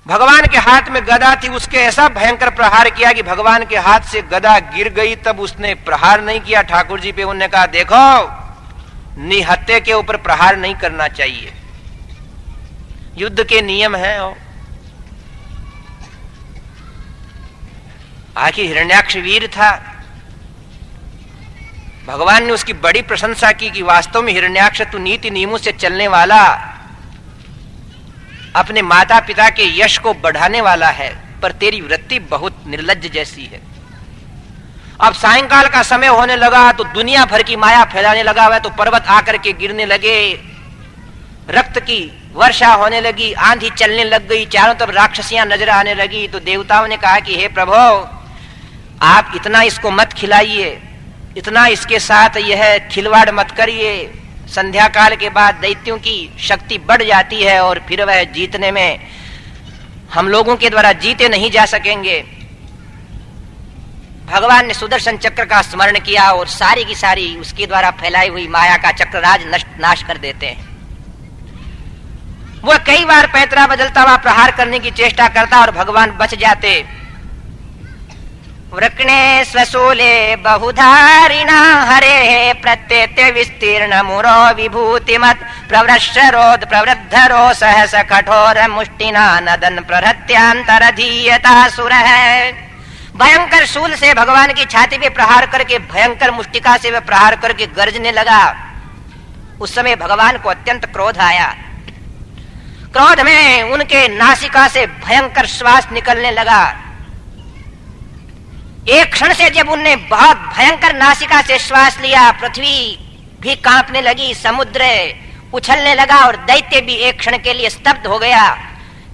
भगवान के हाथ में गदा थी, उसके ऐसा भयंकर प्रहार किया कि भगवान के हाथ से गदा गिर गई। तब उसने प्रहार नहीं किया ठाकुर जी पे। उन्होंने कहा देखो, निहत्थे के ऊपर प्रहार नहीं करना चाहिए, युद्ध के नियम हैं। आखिर हिरण्याक्ष वीर था। भगवान ने उसकी बड़ी प्रशंसा की कि वास्तव में हिरण्याक्ष तू नीति नियमों से चलने वाला, अपने माता पिता के यश को बढ़ाने वाला है, पर तेरी वृत्ति बहुत निर्लज्ज जैसी है। अब सायंकाल का समय होने लगा तो दुनिया भर की माया फैलाने लगा हुआ, तो पर्वत आकर के गिरने लगे, रक्त की वर्षा होने लगी, आंधी चलने लग गई, चारों तरफ राक्षसियां नजर आने लगी। तो देवताओं ने कहा कि हे प्रभु, आप इतना इसको मत खिलाइए, इतना इसके साथ यह खिलवाड़ मत करिए। संध्या काल के बाद दैत्यों की शक्ति बढ़ जाती है और फिर वह जीतने में हम लोगों के द्वारा जीते नहीं जा सकेंगे। भगवान ने सुदर्शन चक्र का स्मरण किया और सारी की सारी उसके द्वारा फैलाई हुई माया का चक्रराज नाश कर देते हैं। वह कई बार पैतरा बदलता हुआ प्रहार करने की चेष्टा करता और भगवान बच जाते। वृकणे स्वशूले बहुधारिणा हरे प्रत्येत्य विस्तीर्ण मुरो विभूतिमत् प्रवृष्टरोद प्रवृद्धरो सहस कठोर मुष्टिना नदन प्रहत्यांतरधीयता सुर है। भयंकर शूल से भगवान की छाती पे प्रहार करके, भयंकर मुष्टिका से वह प्रहार करके गर्जने लगा। उस समय भगवान को अत्यंत क्रोध आया। क्रोध में उनके नासिका से भयंकर श्वास निकलने लगा। एक क्षण से जब उनने बहुत भयंकर नासिका से श्वास लिया, पृथ्वी भी कांपने लगी, समुद्र उछलने लगा और दैत्य भी एक क्षण के लिए स्तब्ध हो गया।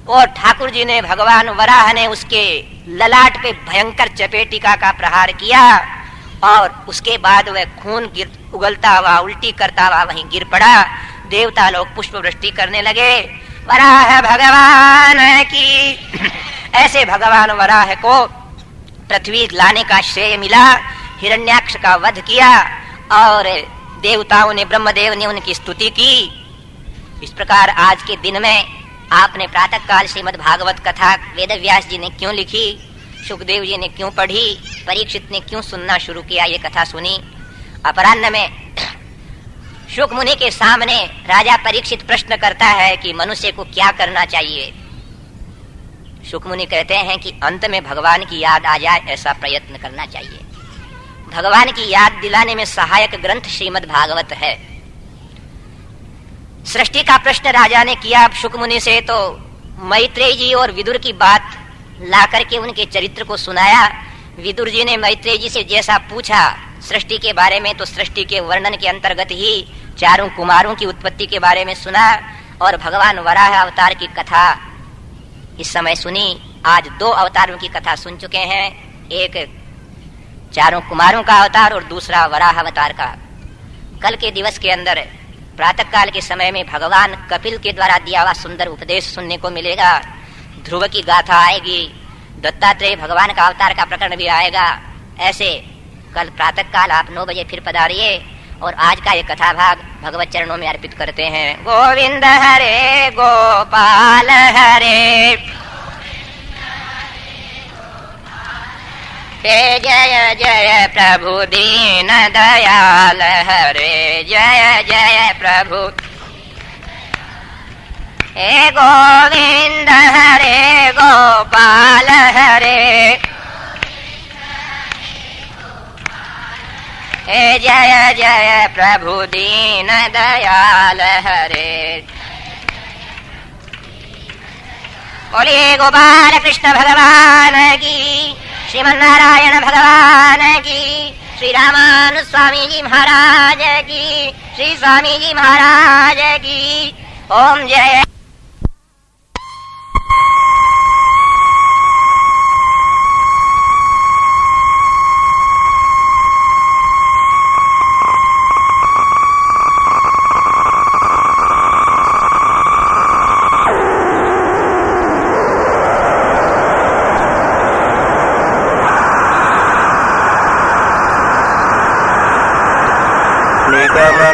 और ठाकुर जी ने, भगवान वराह ने उसके ललाट पे भयंकर चपेटिका का प्रहार किया और उसके बाद वह खून उगलता हुआ, उल्टी करता हुआ वहीं गिर पड़ा। देवता लोग पुष्प वृष्टि करने लगे, वराह भगवान की। ऐसे भगवान वराह को पृथ्वी लाने का श्रेय मिला। हिरण्याक्ष का वध किया और देवताओं ने, ब्रह्मदेव ने उनकी स्तुति की। इस प्रकार आज के दिन में आपने प्रातः काल श्रीमद् भागवत कथा वेद व्यास जी ने क्यों लिखी, सुखदेव जी ने क्यों पढ़ी, परीक्षित ने क्यों सुनना शुरू किया, ये कथा सुनी। अपराह्न में शुक मुनि के सामने राजा परीक्षित प्रश्न करता है कि मनुष्य को क्या करना चाहिए। शुक मुनि कहते हैं कि अंत में भगवान की याद आ जाए, ऐसा प्रयत्न करना चाहिए। भगवान की याद दिलाने में सहायक ग्रंथ श्रीमद् भागवत है। सृष्टि का प्रश्न राजा ने किया शुक मुनि से, तो मैत्रेय जी और विदुर की बात ला करके उनके चरित्र को सुनाया। विदुर जी ने मैत्रेय जी से जैसा पूछा सृष्टि के बारे में, तो सृष्टि के वर्णन के अंतर्गत ही चारों कुमारों की उत्पत्ति के बारे में सुना और भगवान वराह अवतार की कथा इस समय सुनी। आज 2 अवतारों की कथा सुन चुके हैं, एक चारों कुमारों का अवतार और दूसरा वराह अवतार का। कल के दिवस के अंदर प्रातः काल के समय में भगवान कपिल के द्वारा दिया हुआ सुंदर उपदेश सुनने को मिलेगा। ध्रुव की गाथा आएगी, दत्तात्रेय भगवान का अवतार का प्रकरण भी आएगा। ऐसे कल प्रातः काल आप 9 बजे फिर पधारिए और आज का ये कथा भाग भगवत चरणों में अर्पित करते हैं। गोविंद हरे गोपाल हरे, जय जय प्रभु दीन दयाल हरे, जय जय प्रभु। हे गोविंद हरे गोपाल हरे, हे जय जय प्रभु दीन दयाल हरे। बोलिए गोपाल कृष्ण भगवान की, श्रीमन्नारायण भगवान की, श्री रामानुज स्वामी जी महाराज की, श्री स्वामी जी महाराज की। ओम जय।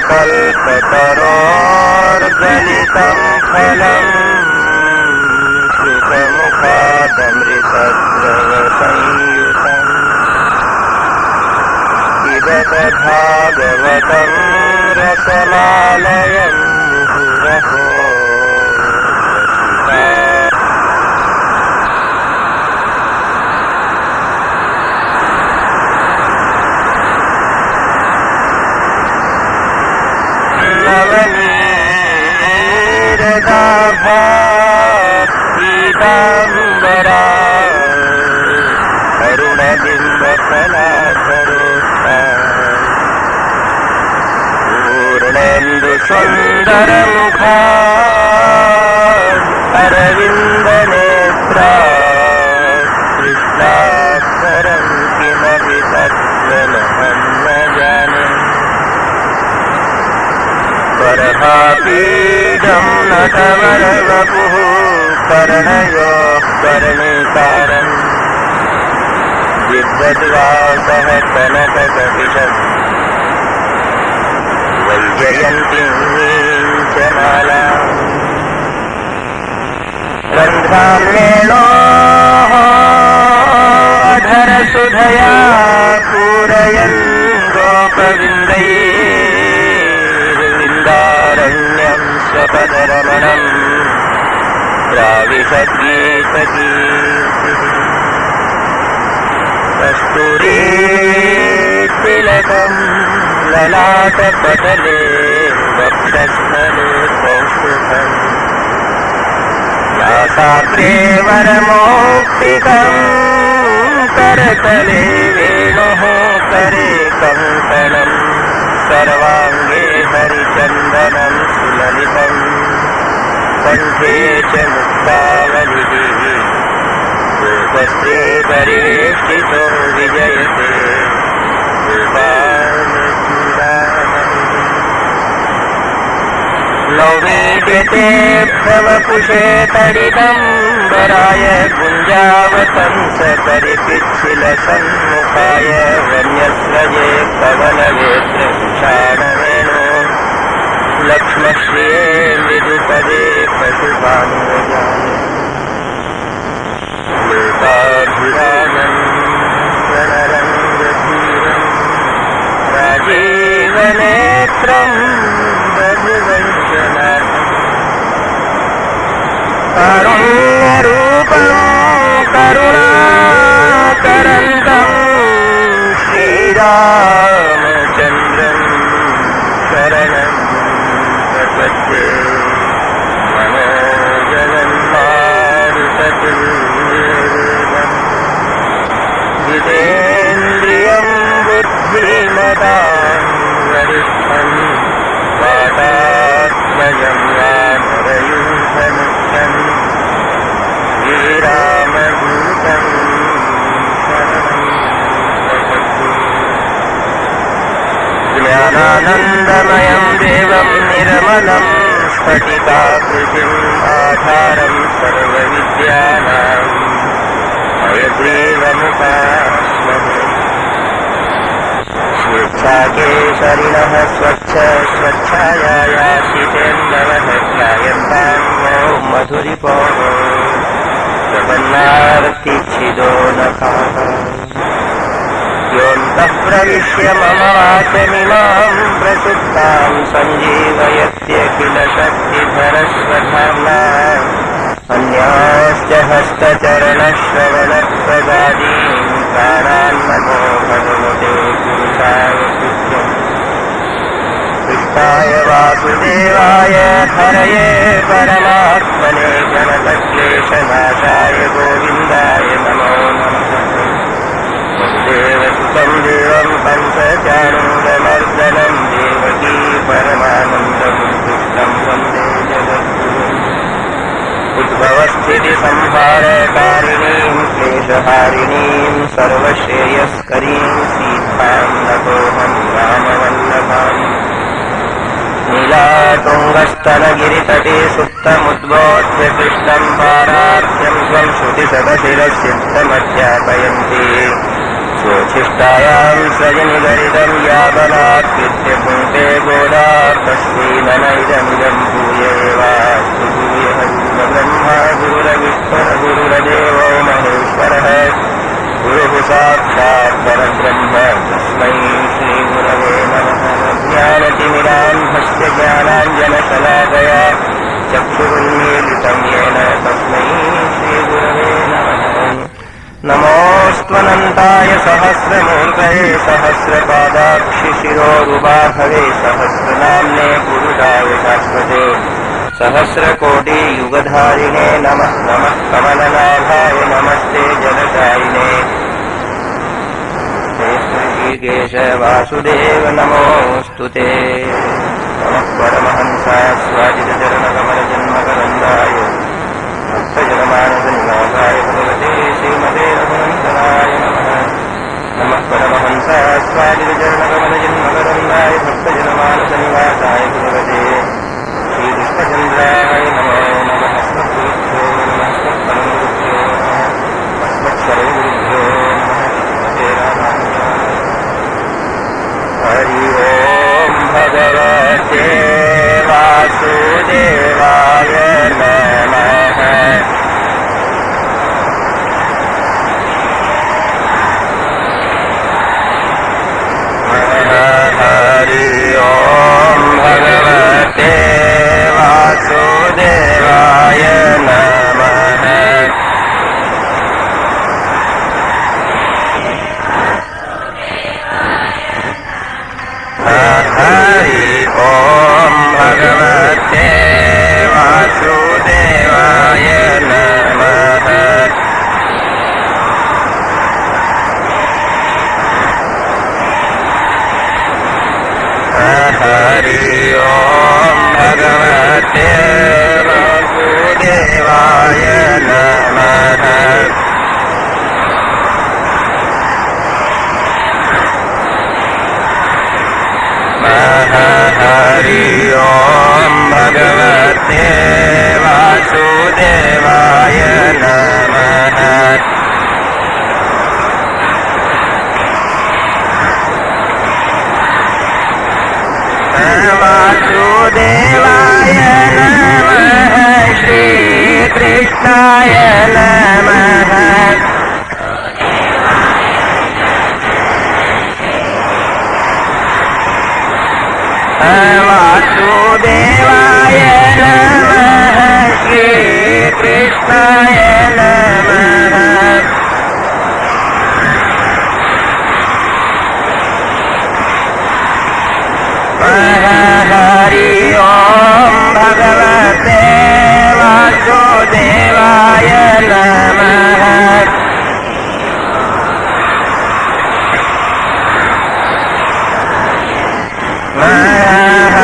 कल्पतरोर्गलितं फलं सुखमुख संयुतम् पिबत भागवतं रसमालयं मुहुरहो पीताम्बरा करुणबिम्बफलाधरोष्ठा पूर्णेन्दुसुन्दरमुखा अरविन्दनेत्रा कृष्णाक्षरं किमपि तत्त्वमहं न जाने परभापीडं नटवरवपुः कर्णयोः कर्णिकारम् विद्वद्वासः कनककपिशम् वैजयन्तीं च मालाम् रन्ध्राम्येणोः अधरसुधया पूरयन् गोपविन्दैर्विन्दारण्यं स्वपदरमणम् प्राविशद्गीतकीर्तिः कस्तूरीतिलकं ललाटपटले वक्षस्थले कौस्तुभम् नासाग्रे वरमौक्तिकं करतले वेणुः करे कङ्कणम् सर्वाङ्गे हरिचन्दनं सुललितम् कण्ठे च मुक्तावलिः रूपस्ते परिवेष्टितो विजयते नौमीड्यते भवपुषे तडिदम्बराय गुञ्जावतंस परिपिच्छिलसन्मुखाय वन्यस्रजे पवनवेत्रभूषाणवेणो लक्ष्मश्रिये मृदुपदे पशुपानुजाय लोकाभिरामं रणरङ्गधीरं राजीवनेत्रं रघुवंशनाथं कारुण्यरूपं करुणाकरन्तं श्रीरामचन्द्रं शरणं प्रपद्ये मनोजगन्मारुततुल्यवेगम् जितेन्द्रियं बुद्धिमतां वरिष्ठं वातात्मजं वानरयूथमुख्यं श्रीरामदूतं शरणं प्रपद्ये ज्ञानानन्दमयं देवं निर्मलं स्फटिकाकृतिम् आधारं सर्वविद्यानां हयग्रीवमुपास्महे स्वेच्छाकेशरिणः स्वच्छ स्वच्छायायासितेन्दवः ध्यायन्तां नो मधुरिपोः जगन्नार्तिच्छिदो नखाः योऽन्तः प्रविश्य मम वाचमिमां प्रसुप्तां सञ्जीवयत्यखिल शक्तिधरस्वधाम्ना अन्याश्च हस्तचरणश्रवणप्रदादीन् प्राणान्नमो भगवते पुरुषाय तुभ्यम् कृष्णाय वासुदेवाय हरये परमात्मने प्रणतक्लेशनाशाय गोविन्दाय नमो नमः वसुदेवसुतं देवं कंसचाणूरमर्दनं देवकी परमानन्दं कृष्णं वन्दे जगद्गुरुम् उद्भवस्थितिसंहारकारिणीं क्लेशहारिणीं सर्वश्रेयस्करीं सीतां नतोऽहं रामवल्लभाम् नीलातुङ्गस्तनगिरितटे सुप्तमुद्बोध्य कृष्णं पारार्थ्यं स्वं श्रुतिशतशिरसिद्धमध्यापयन्ति स्वोच्छिष्टायां सजनिगरितं यावनात्कृत्य पुङ्क्ते गोदा तस्मै नमैदमिदं भूय एवास्तु भूयः ब्रह्मा गुरुरविष्णुः गुरुरदेवो महेश्वरः परब्रह्म तस्मै श्रीगुरवे नमः। ज्ञानतिमिरान्धस्य ज्ञानाञ्जनशलाकया चक्षुरुन्मीलितं येन तस्मै श्रीगुरवे नमः। नमोऽस्त्वनन्ताय सहस्रमूर्तये सहस्रपादाक्षिशिरोरुबाहवे सहस्रनाम्ने पुरुषाय शाश्वते सहस्रकोटियुगधारिणे नमः। नमः कमलनाभाय नमस्ते जलशायिने श्रीकेश वासुदेव नमोऽस्तुते। नमः परमहंसास्वादितचरणकमलजन्मकरन्दाय भक्तजनमानसनिवासाय भगवते श्रीमते रघुनन्दनाय नमः। नमः परमहंसास्वादितचरणकमलजन्मकरन्दाय भक्तजनमानसनिवासाय भगवते श्रीकृष्णचन्द्राय नमो नमः। अस्मद्गुरुभ्यो नमः। अस्मत्परमगुरुभ्यो नमः। अस्मत्सर्वगुरुभ्यो नमः। श्रीमते रामानुजाय। हरि ओम भगवते वासुदेवाय नमः। हरि ओम भगवते वासुदेवाय नमः। हरि ओम भगवते वासुदेवाय नमः। हरि ओम भगवते वासुदेवाय नमः। हरि ओम भगवते वासुदेवाय नमः। वासुदेवाय नमः। श्री कृष्णाय नमः। वासुदेवाय नमः। श्री कृष्णाय नमः। हरि ओम भगवते वासुदेवाय नमः।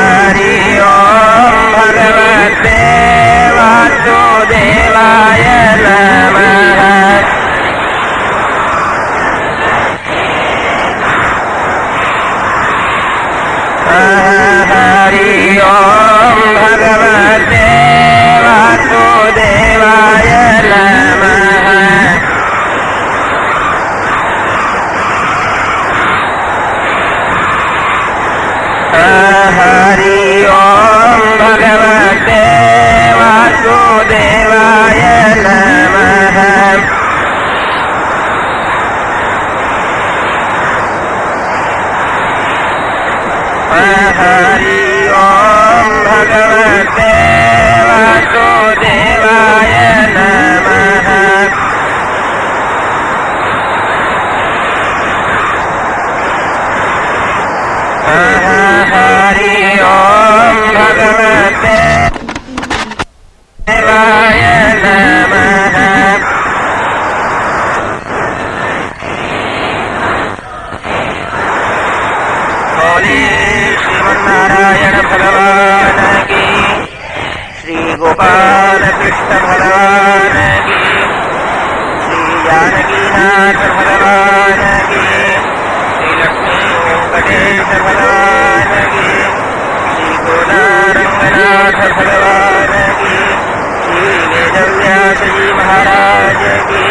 हरि ओम भगवते वासुदेवाय नमः। हरि ओम भगवते वासुदेवाय नमः। हरि ओम भगवते वासुदेवाय नमः। हरि ओम भगवते वासुदेवाय नमः। हरि ओम भगवते वासुदेवाय नमः। बोले श्रीमन्नारायण भगवान की। श्री गोपाल कृष्ण भगवान की। श्री जानकीनाथ भगवान की। श्री लक्ष्मी वेंकटेश भगवान की। श्री गोदारंगनाथ भगवान की। श्री वेदव्यास जी महाराज की।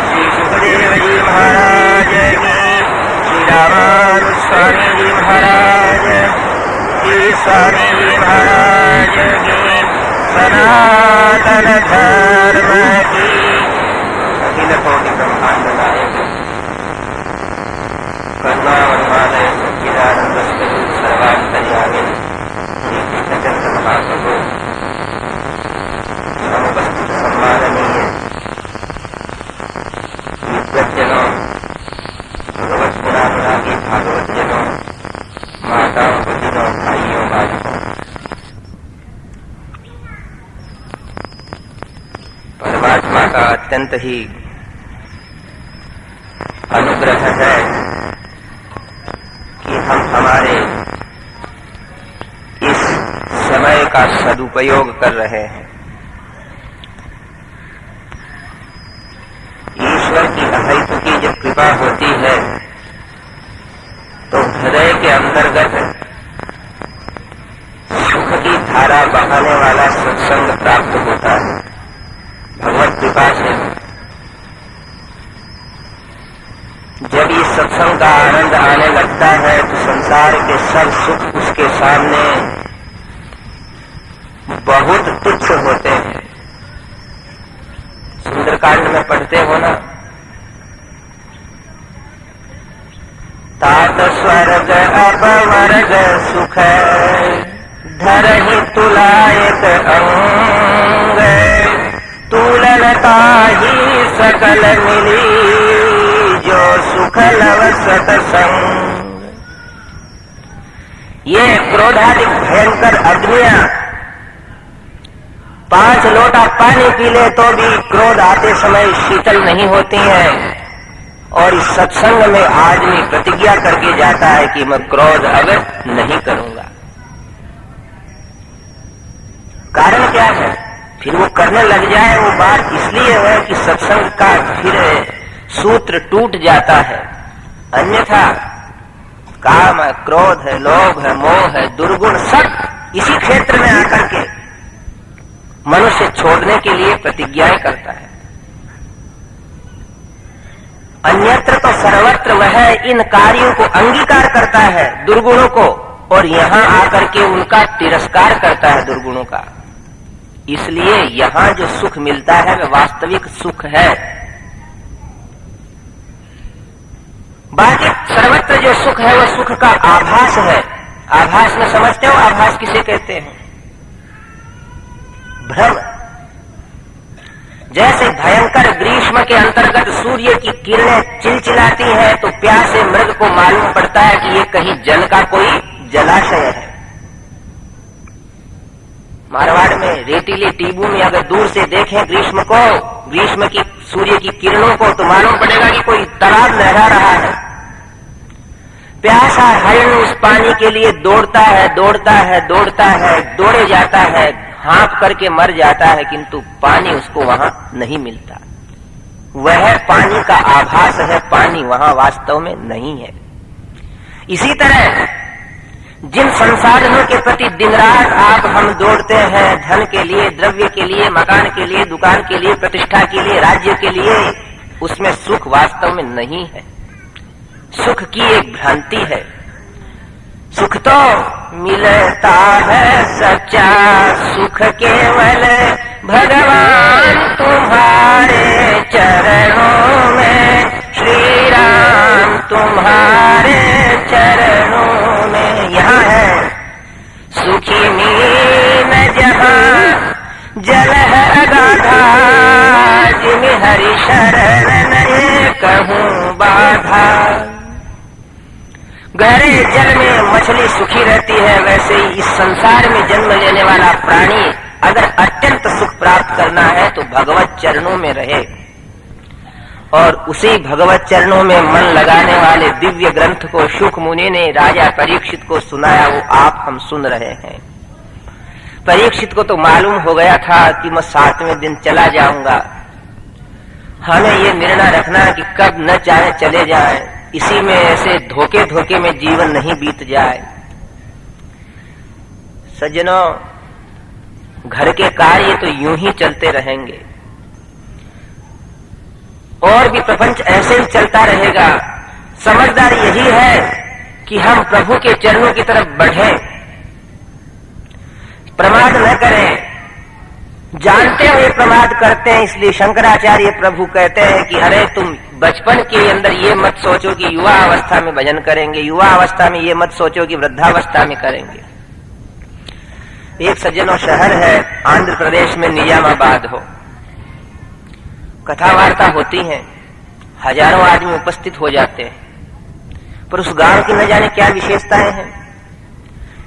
श्री सुखदेव जी महाराज की। श्री रामानुज स्वामी जी महाराज की। स्वामी जी महाराज की। सनातन धर्म की। अखिल कोटि ब्रह्मांड नायक अत्यंत ही अनुग्रह है कि हम हमारे इस समय का सदुपयोग कर रहे हैं। ईश्वर की अहैतु की जब कृपा होती है तो हृदय के अंतर्गत सुख की धारा बहाने वाला सत्संग प्राप्त होता है भगवत कृपा से। जब इस सत्संग का आनंद आने लगता है तो संसार के सब सुख उसके सामने बहुत तुच्छ होते हैं। सुंदरकांड में पढ़ते हो ना, तात स्वर्ग अपवर्ग सुख धरहि तुलायक अंग तुलनता ही सकल मिली जो सुख लव सतसंग। ये क्रोधाधिक भयंकर अग्नियां 5 लोटा पानी पी ले तो भी क्रोध आते समय शीतल नहीं होती हैं। और इस सत्संग में आदमी प्रतिज्ञा करके जाता है कि मैं क्रोध अब नहीं करूंगा। कारण क्या है? फिर वो करने लग जाए वो बात इसलिए है कि सत्संग का फिर सूत्र टूट जाता है। अन्यथा काम है, क्रोध है, लोभ है, मोह है, दुर्गुण सब इसी क्षेत्र में आकर के मनुष्य छोड़ने के लिए प्रतिज्ञाएं करता है। अन्यत्र तो सर्वत्र वह इन कार्यों को अंगीकार करता है दुर्गुणों को, और यहां आकर के उनका तिरस्कार करता है दुर्गुणों का। इसलिए यहां जो सुख मिलता है वह वास्तविक सुख है। बाकी सर्वत्र जो सुख है वह सुख का आभास है। आभास में समझते हो आभास किसे कहते हैं? भ्रम। जैसे भयंकर ग्रीष्म के अंतर्गत सूर्य की किरणें चिलचिलाती हैं तो प्यासे मृग को मालूम पड़ता है कि ये कहीं जल का कोई जलाशय है। मारवाड़ में रेतीली टीबू में अगर दूर से देखें ग्रीष्म को, ग्रीष्म की सूर्य की किरणों को, तो मालूम पड़ेगा कि कोई तालाब लहरा रहा है। प्यासा हरिण उस पानी के लिए दौड़ता है, दौड़ता है, दौड़ता है, दौड़े जाता है, हाँफ करके मर जाता है, किंतु पानी उसको वहां नहीं मिलता। वह पानी का आभास है, पानी वहां वास्तव में नहीं है। इसी तरह जिन संसाधनों के प्रति दिन रात आप हम दौड़ते हैं, धन के लिए, द्रव्य के लिए, मकान के लिए, दुकान के लिए, प्रतिष्ठा के लिए, राज्य के लिए, उसमें सुख वास्तव में नहीं है। सुख की एक भ्रांति है। सुख तो मिलता है सच्चा सुख केवल भगवान तुम्हारे चरणों में, श्री राम तुम्हारे चरणों में। यहाँ है सुखी मीन जहाँ जल है अगाधा, जिम हरि शरण नहीं कहूँ बाधा। गहरे जल में मछली सुखी रहती है, वैसे ही इस संसार में जन्म लेने वाला प्राणी अगर अत्यंत सुख प्राप्त करना है तो भगवत चरणों में रहे। और उसी भगवत चरणों में मन लगाने वाले दिव्य ग्रंथ को शुक मुनि ने राजा परीक्षित को सुनाया, वो आप हम सुन रहे हैं। परीक्षित को तो मालूम हो गया था कि मैं 7वें दिन चला जाऊंगा। हमें ये निर्णय रखना कि कब न चाहे चले जाए, इसी में ऐसे धोखे धोखे में जीवन नहीं बीत जाए। सज्जनों, घर के कार्य तो यूं ही चलते रहेंगे और भी प्रपंच ऐसे ही चलता रहेगा। समझदारी यही है कि हम प्रभु के चरणों की तरफ बढ़ें, प्रमाद न करें। जानते हुए प्रमाद करते हैं, इसलिए शंकराचार्य प्रभु कहते हैं कि अरे तुम बचपन के अंदर ये मत सोचो कि युवा अवस्था में भजन करेंगे, युवा अवस्था में ये मत सोचो कि वृद्धावस्था में करेंगे। एक सज्जनों शहर है आंध्र प्रदेश में, निजामाबाद हो, कथा वार्ता होती है, हजारों आदमी उपस्थित हो जाते हैं, पर उस गांव की न जाने क्या विशेषताएं हैं।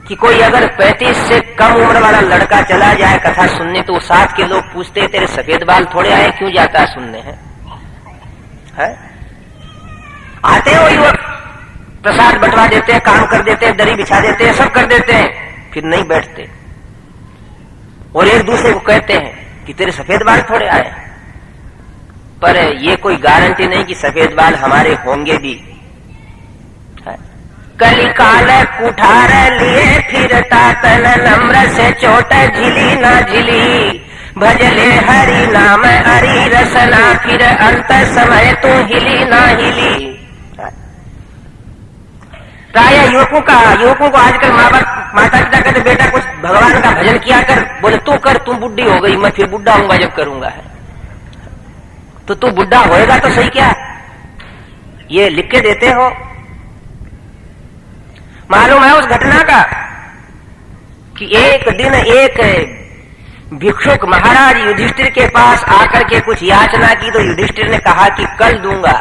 कि कोई अगर 35 से कम उम्र वाला लड़का चला जाए कथा सुनने, तो साथ के लोग पूछते तेरे सफेद बाल थोड़े आए, क्यों जाता है सुनने? है? आते हैं वो युवक, प्रसाद बंटवा देते हैं, काम कर देते हैं, दरी बिछा देते हैं, सब कर देते हैं, फिर नहीं बैठते और एक दूसरे को कहते हैं कि तेरे सफेद बाल थोड़े आए। पर ये कोई गारंटी नहीं कि सफेद बाल हमारे होंगे भी। कली काल कुठार लिए फिरता तन नम्र से चोट झिली ना झिली, भजले हरि नाम हरि रसना, फिर अंत समय तू हिली ना हिली। प्राय युवकों को आजकल माता पिता कहते बेटा कुछ भगवान का भजन किया कर, बोले तू कर, तू बुढ़ी हो गई, मैं फिर बुढ़ा होऊंगा जब करूंगा। है तो तू बुढ़ा होएगा तो सही क्या, ये लिख के देते हो? मालूम है उस घटना का कि एक दिन एक भिक्षुक महाराज युधिष्ठिर के पास आकर के कुछ याचना की, तो युधिष्ठिर ने कहा कि कल दूंगा।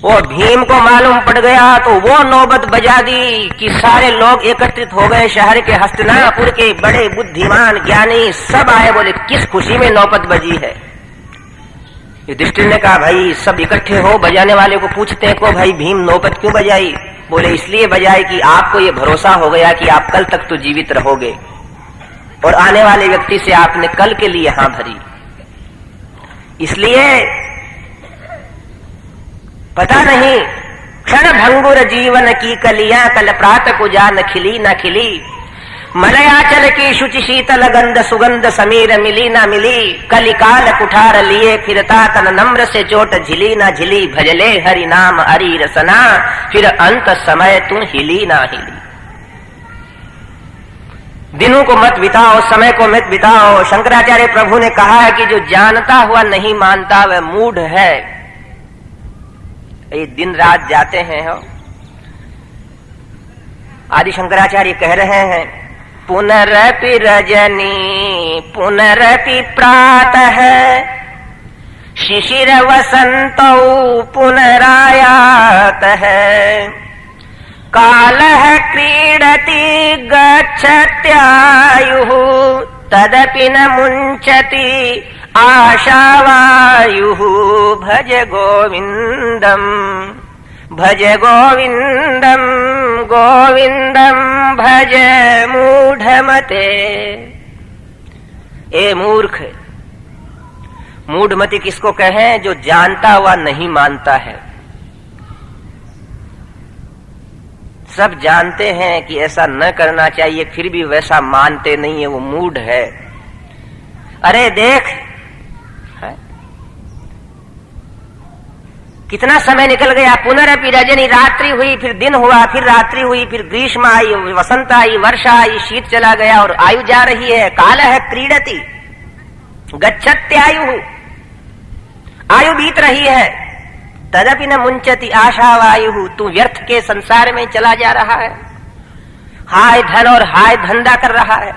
वो भीम को मालूम पड़ गया तो वो नौबत बजा दी कि सारे लोग एकत्रित हो गए, शहर के हस्तिनापुर के बड़े बुद्धिमान ज्ञानी सब आए, बोले किस खुशी में नौबत बजी है? युधिष्ठिर ने कहा भाई सब इकट्ठे हो, बजाने वाले को पूछते हैं को भाई भीम नौबत क्यों बजाई? बोले इसलिए बजाई कि आपको ये भरोसा हो गया कि आप कल तक तो जीवित रहोगे और आने वाले व्यक्ति से आपने कल के लिए हां भरी, इसलिए पता नहीं क्षण भंगुर जीवन की कलियां, कल प्रात को जान खिली न खिली, मलयाचल की शुचि शीतल गंध सुगंध समीर मिली ना मिली, कलिकाल कुठार लिए फिरता तन नम्र से चोट झिली ना झिली, भजले हरि नाम हरि रसना, फिर अंत समय तू हिली ना हिली। दिनों को मत बिताओ, समय को मत बिताओ। शंकराचार्य प्रभु ने कहा है कि जो जानता हुआ नहीं मानता वह मूढ़ है। ये दिन रात जाते हैं हो। आदि शंकराचार्य कह रहे हैं पुनरपि रजनी पुनरपि प्रातः, शिशिर वसंतौ पुनरायातः, कालः क्रीडति गच्छत्यायुः, तदपि न मुञ्चति आशावायुः, भज गोविन्दम् भज गोविन्दम् गोविन्दम् भज मूढ़मते। ए मूर्ख, मूढ़मति किसको कहें? जो जानता हुआ नहीं मानता है। सब जानते हैं कि ऐसा न करना चाहिए, फिर भी वैसा मानते नहीं है, वो मूढ़ है। अरे देख कितना समय निकल गया, पुनरपि रजनी, रात्रि हुई फिर दिन हुआ, फिर रात्रि हुई, फिर ग्रीष्म आई, वसंत आई, वर्षा आई, शीत चला गया और आयु जा रही है। काल है क्रीडति गच्छत्यायु, आयु बीत रही है। तदपि न मुंचति आशावायु, तू व्यर्थ के संसार में चला जा रहा है, हाय धन और हाय धंधा कर रहा है।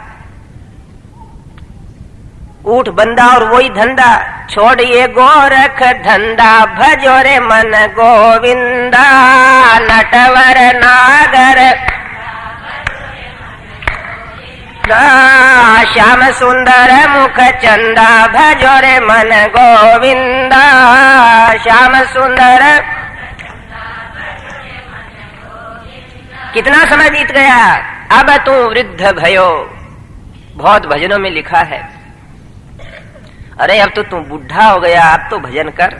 ऊठ बंदा और वही धंधा, छोड़िए गोरख धंधा, भजो रे मन गोविंदा, नटवर नागर श्याम सुंदर मुख चंदा, भजो रे मन गोविंदा, श्याम सुंदर। कितना समय बीत गया, अब तू वृद्ध भयो। बहुत भजनों में लिखा है अरे अब तो तू बुढ़ा हो गया, अब तो भजन कर।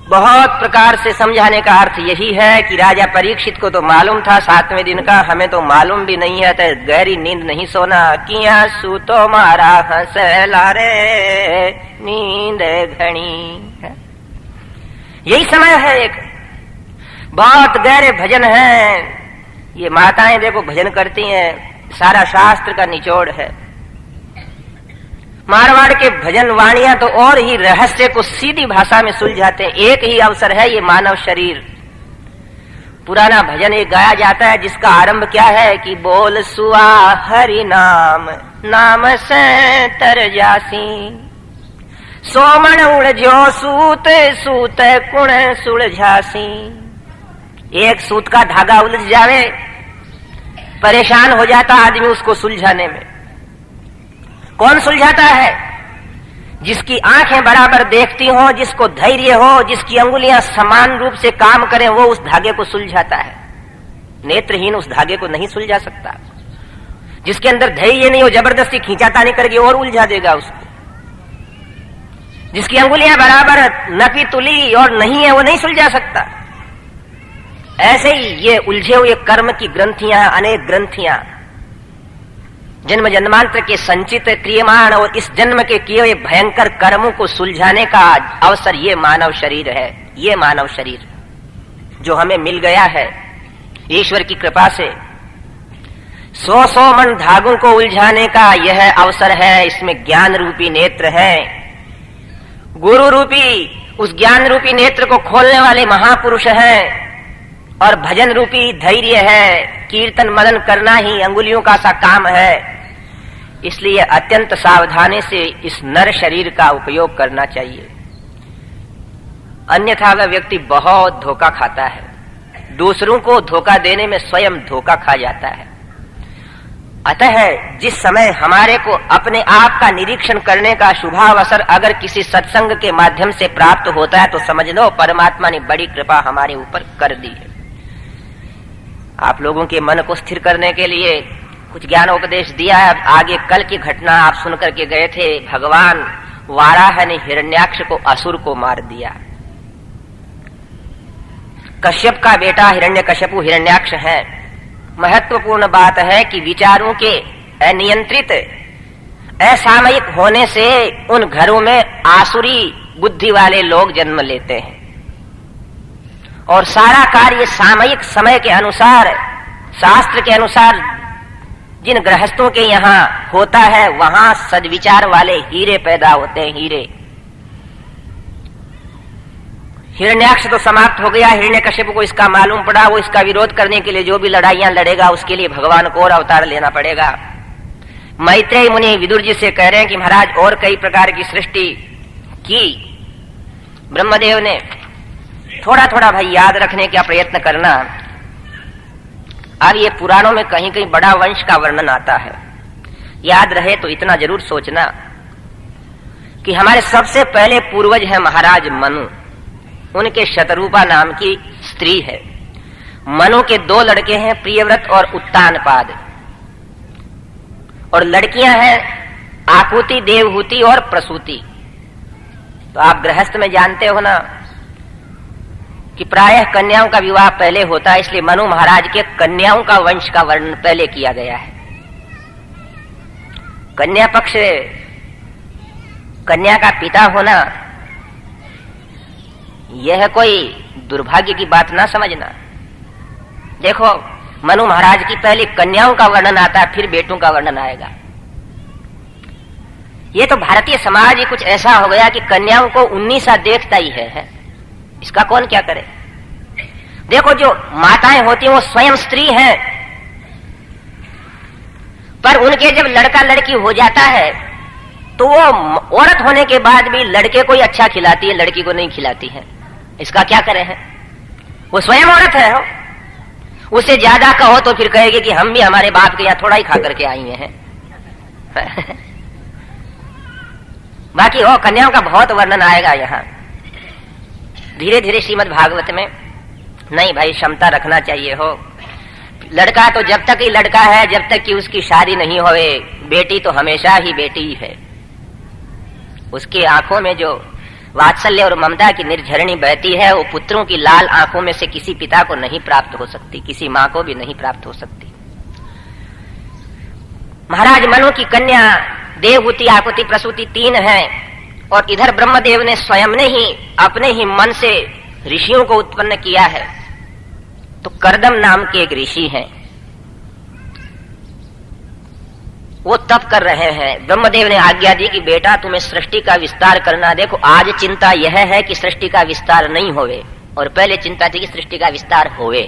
बहुत प्रकार से समझाने का अर्थ यही है कि राजा परीक्षित को तो मालूम था 7वें दिन का, हमें तो मालूम भी नहीं है, तो गहरी नींद नहीं सोना। किया सूतो मारा हंसला रे नींद घनी। यही समय है, एक बहुत गहरे भजन है। ये माताएं देखो भजन करती हैं, सारा शास्त्र का निचोड़ है। मारवाड़ के भजन वाणियां तो और ही रहस्य को सीधी भाषा में सुलझाते हैं। एक ही अवसर है ये मानव शरीर। पुराना भजन एक गाया जाता है जिसका आरंभ क्या है कि बोल सुआ हरि नाम, नाम से तर जासी, सोमण उड़ जो सूत, सूत कुण सुलझासी। एक सूत का धागा उलझ जावे, परेशान हो जाता आदमी उसको सुलझाने में। कौन सुलझाता है? जिसकी आंखें बराबर देखती हो, जिसको धैर्य हो, जिसकी अंगुलियां समान रूप से काम करें, वो उस धागे को सुलझाता है। नेत्रहीन उस धागे को नहीं सुलझा सकता। जिसके अंदर धैर्य नहीं हो, जबरदस्ती खींचातानी करके और उलझा देगा उसको। जिसकी अंगुलियां बराबर नपी तुली और नहीं है, वो नहीं सुलझा सकता। ऐसे ही ये उलझे हुए कर्म की ग्रंथियां, अनेक ग्रंथियां, जन्म जन्मांतर के संचित क्रियमाण और इस जन्म के किए हुए भयंकर कर्मों को सुलझाने का अवसर ये मानव शरीर है। ये मानव शरीर जो हमें मिल गया है ईश्वर की कृपा से, 100 मन धागों को उलझाने का यह अवसर है। इसमें ज्ञान रूपी नेत्र है, गुरु रूपी उस ज्ञान रूपी नेत्र को खोलने वाले महापुरुष हैं, और भजन रूपी धैर्य है। कीर्तन मनन करना ही अंगुलियों का सा काम है। इसलिए अत्यंत सावधानी से इस नर शरीर का उपयोग करना चाहिए, अन्यथा वह व्यक्ति बहुत धोखा खाता है। दूसरों को धोखा देने में स्वयं धोखा खा जाता है। अतः जिस समय हमारे को अपने आप का निरीक्षण करने का शुभावसर अगर किसी सत्संग के माध्यम से प्राप्त होता है, तो समझ लो परमात्मा ने बड़ी कृपा हमारे ऊपर कर दी है। आप लोगों के मन को स्थिर करने के लिए कुछ ज्ञानोपदेश दिया है। आगे कल की घटना आप सुनकर के गए थे। भगवान वाराह ने हिरण्याक्ष को, असुर को मार दिया। कश्यप का बेटा हिरण्यकश्यपु हिरण्याक्ष है। महत्वपूर्ण बात है कि विचारों के अनियंत्रित असामयिक होने से उन घरों में आसुरी बुद्धि वाले लोग जन्म लेते हैं, और सारा कार्य सामयिक समय के अनुसार, शास्त्र के अनुसार जिन गृहस्थों के यहाँ होता है, वहां सद्विचार वाले हीरे पैदा होते हैं। हीरे। हिरण्याक्ष तो समाप्त हो गया। हिरण्यकश्यप को इसका मालूम पड़ा। वो इसका विरोध करने के लिए जो भी लड़ाइयां लड़ेगा, उसके लिए भगवान को और अवतार लेना पड़ेगा। मैत्रेय मुनि विदुर जी से कह रहे हैं कि महाराज और कई प्रकार की सृष्टि की ब्रह्मदेव ने, थोड़ा थोड़ा भाई याद रखने का प्रयत्न करना। अब ये पुराणों में कहीं कहीं बड़ा वंश का वर्णन आता है, याद रहे तो इतना जरूर सोचना कि हमारे सबसे पहले पूर्वज है महाराज मनु। उनके शतरूपा नाम की स्त्री है। मनु के 2 लड़के हैं, प्रियव्रत और उत्तानपाद, और लड़कियां हैं आकुति, देवहूति और प्रसूति। तो आप गृहस्थ में जानते हो ना कि प्रायः कन्याओं का विवाह पहले होता है, इसलिए मनु महाराज के कन्याओं का वंश का वर्णन पहले किया गया है। कन्या पक्ष, कन्या का पिता होना यह कोई दुर्भाग्य की बात ना समझना। देखो, मनु महाराज की पहले कन्याओं का वर्णन आता है, फिर बेटों का वर्णन आएगा। ये तो भारतीय समाज ही कुछ ऐसा हो गया कि कन्याओं को 19 देखता ही है। इसका कौन क्या करे। देखो, जो माताएं होती हैं वो स्वयं स्त्री हैं, पर उनके जब लड़का लड़की हो जाता है तो वो औरत होने के बाद भी लड़के को ही अच्छा खिलाती है, लड़की को नहीं खिलाती है। इसका क्या करें है? वो स्वयं औरत है। उससे ज्यादा कहो तो फिर कहेगी कि हम भी हमारे बाप के यहाँ थोड़ा ही खा करके आई हैं। बाकी हो कन्याओं का बहुत वर्णन आएगा यहाँ धीरे धीरे श्रीमद् भागवत में। नहीं भाई, क्षमता रखना चाहिए हो। लड़का तो जब तक ही लड़का है, जब तक कि उसकी शादी नहीं होवे। बेटी तो हमेशा ही बेटी ही है। उसकी आंखों में जो वात्सल्य और ममता की निर्झरणी बहती है, वो पुत्रों की लाल आंखों में से किसी पिता को नहीं प्राप्त हो सकती, किसी मां को भी नहीं प्राप्त हो सकती। महाराज मनु की कन्या देवहूति, आकुति, प्रसूति 3 हैं, और इधर ब्रह्मदेव ने स्वयं ने ही अपने ही मन से ऋषियों को उत्पन्न किया है। तो कर्दम नाम के एक ऋषि हैं, वो तप कर रहे हैं। ब्रह्मदेव ने आज्ञा दी कि बेटा तुम्हें सृष्टि का विस्तार करना। देखो, आज चिंता यह है कि सृष्टि का विस्तार नहीं होवे, और पहले चिंता थी कि सृष्टि का विस्तार होवे।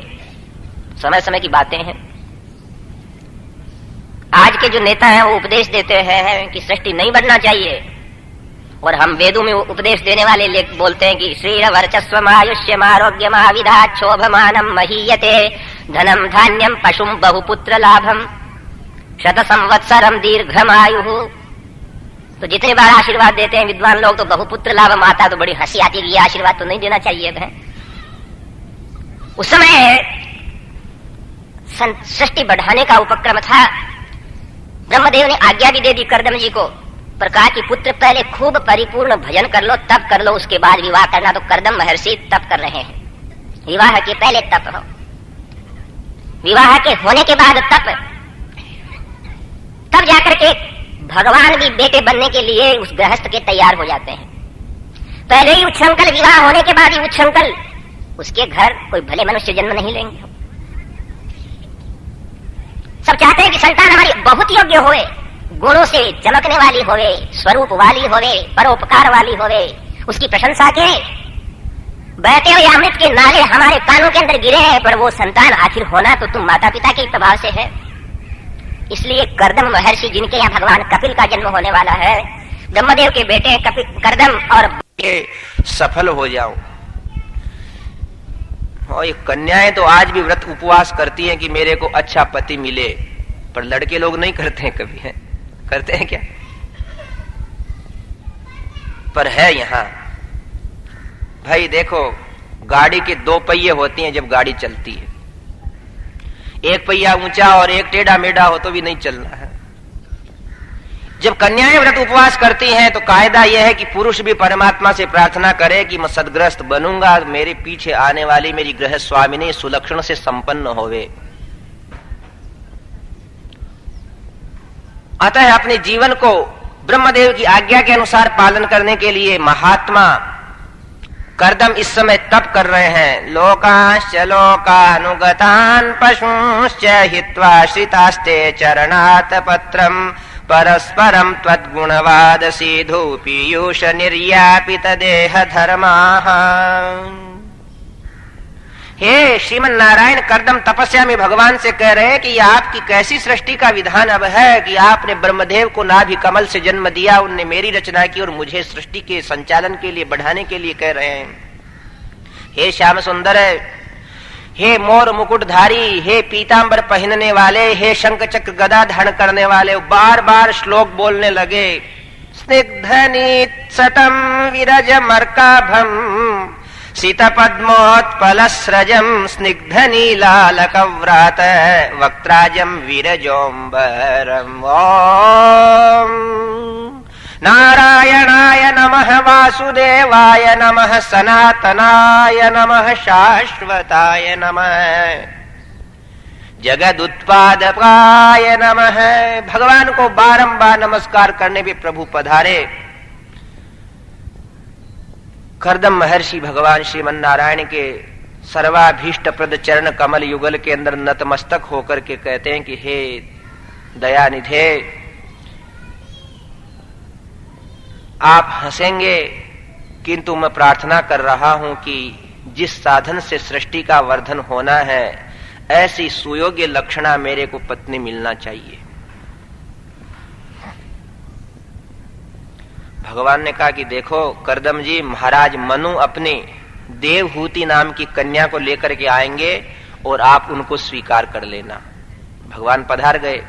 समय समय की बातें हैं। आज के जो नेता हैं वो उपदेश देते हैं कि सृष्टि नहीं बढ़ना चाहिए, और हम वेदों में उपदेश देने वाले लेख बोलते हैं कि श्रीर वर्चस्व आयुष्यम आरोग्यम आविधा क्षोभमानम महीयते धनम धान्यम पशुम बहुपुत्र लाभम शत संवत्सरम दीर्घमायु। तो जितने बार आशीर्वाद देते हैं विद्वान लोग तो बहुपुत्र लाभ माता, तो बड़ी हंसी आती है, ये आशीर्वाद तो नहीं देना चाहिए था। उस समय सृष्टि बढ़ाने का उपक्रम था। ब्रह्मदेव ने आज्ञा भी दे दी कर्दम जी को, पर कहा कि पुत्र पहले खूब परिपूर्ण भजन कर लो, तब कर लो, उसके बाद विवाह करना। तो कर्दम महर्षि तप कर रहे हैं, विवाह के पहले तप हो, विवाह के होने के बाद तप, तब जाकर के भगवान भी बेटे बनने के लिए उस गृहस्थ के तैयार हो जाते हैं। पहले ही उच्छृंखल विवाह होने के बाद ही उच्छृंखल उसके घर कोई भले मनुष्य जन्म नहीं लेंगे। सब चाहते हैं कि संतान हमारी बहुत योग्य होवे, गुणों से चमकने वाली होवे, स्वरूप वाली होवे, परोपकार वाली होवे, उसकी प्रशंसा के बहते हुए अमृत के नाले हमारे कानों के अंदर गिरे हैं, पर वो संतान आखिर होना तो तुम माता पिता के प्रभाव से है। इसलिए कर्दम महर्षि, जिनके यहाँ भगवान कपिल का जन्म होने वाला है, ब्रह्मदेव के बेटे कर्दम और सफल हो जाओ। और ये कन्याएं तो आज भी व्रत उपवास करती हैं कि मेरे को अच्छा पति मिले, पर लड़के लोग नहीं करते हैं कभी, हैं करते हैं क्या? पर है यहाँ भाई देखो, गाड़ी के दो पहिए होती हैं जब गाड़ी चलती है, एक पहिया ऊंचा और एक टेढ़ा मेढ़ा हो तो भी नहीं चलना है। जब कन्याएं व्रत उपवास करती हैं तो कायदा यह है कि पुरुष भी परमात्मा से प्रार्थना करे कि मैं सदग्रस्त बनूंगा, मेरे पीछे आने वाली मेरी गृह स्वामिनी सुलक्षण से संपन्न होवे। अतः अपने जीवन को ब्रह्मदेव की आज्ञा के अनुसार पालन करने के लिए महात्मा कर्दम इस समय तप कर रहे हैं। लोकाश्च लोकानुगतान् पशूंश्च हित्वा श्रितास्ते चरणात् पत्रम परस्परम त्वद्गुणवाद सीधु पीयूष निर्यापित देह धर्माः। हे श्रीमन नारायण, कर्दम तपस्या में भगवान से कह रहे हैं कि आपकी कैसी सृष्टि का विधान अब है कि आपने ब्रह्मदेव को नाभि कमल से जन्म दिया, उनने मेरी रचना की और मुझे सृष्टि के संचालन के लिए बढ़ाने के लिए कह रहे हैं। हे श्याम सुंदर, हे मोर मुकुटधारी, हे पीतांबर पहनने वाले, हे शंख चक्र गदा धारण करने वाले, बार बार श्लोक बोलने लगे। स्निग्धनीत्सटम विरज मर्काभम शीतपद्मोत्पलस्रजं स्निग्धनीलालकव्रात वक्त्राजं विरजोऽम्बरम्। ओम नारायणाय नमः, वासुदेवाय नमः, सनातनाय नमः, शाश्वताय नमः, जगदुत्पादकाय नमः। भगवान को बारंबार नमस्कार करने पे प्रभु पधारे। कर्दम महर्षि भगवान श्रीमन नारायण के सर्वाभीष्ट प्रद चरण कमल युगल के अंदर नतमस्तक होकर के कहते हैं कि हे दयानिधे, आप हंसेंगे किंतु मैं प्रार्थना कर रहा हूं कि जिस साधन से सृष्टि का वर्धन होना है, ऐसी सुयोग्य लक्षणा मेरे को पत्नी मिलना चाहिए। भगवान ने कहा कि देखो कर्दम जी, महाराज मनु अपनी देवहूति नाम की कन्या को लेकर के आएंगे और आप उनको स्वीकार कर लेना। भगवान पधार गए।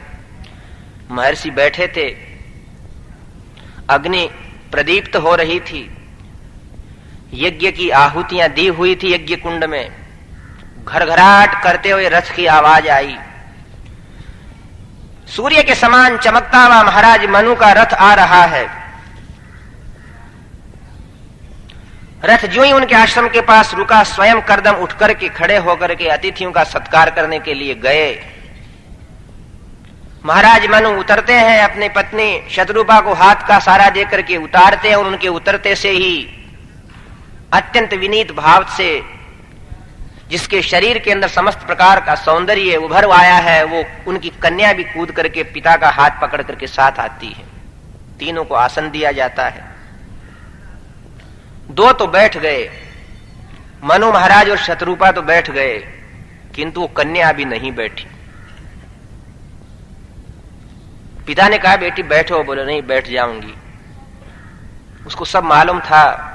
महर्षि बैठे थे, अग्नि प्रदीप्त हो रही थी, यज्ञ की आहुतियां दी हुई थी यज्ञ कुंड में। घरघराट करते हुए रथ की आवाज आई। सूर्य के समान चमकता हुआ महाराज मनु का रथ आ रहा है। रथ जो ही उनके आश्रम के पास रुका, स्वयं कर्दम उठ करके खड़े होकर के अतिथियों का सत्कार करने के लिए गए। महाराज मनु उतरते हैं, अपनी पत्नी शत्रुपा को हाथ का सहारा देकर के उतारते हैं और उनके उतरते से ही अत्यंत विनीत भाव से, जिसके शरीर के अंदर समस्त प्रकार का सौंदर्य उभर आया है, वो उनकी कन्या भी कूद करके पिता का हाथ पकड़ करके साथ आती है। तीनों को आसन दिया जाता है। दो तो बैठ गए, मनु महाराज और शत्रुपा तो बैठ गए, किंतु वो कन्या अभी नहीं बैठी। पिता ने कहा बेटी बैठो, बोले नहीं बैठ जाऊंगी। उसको सब मालूम था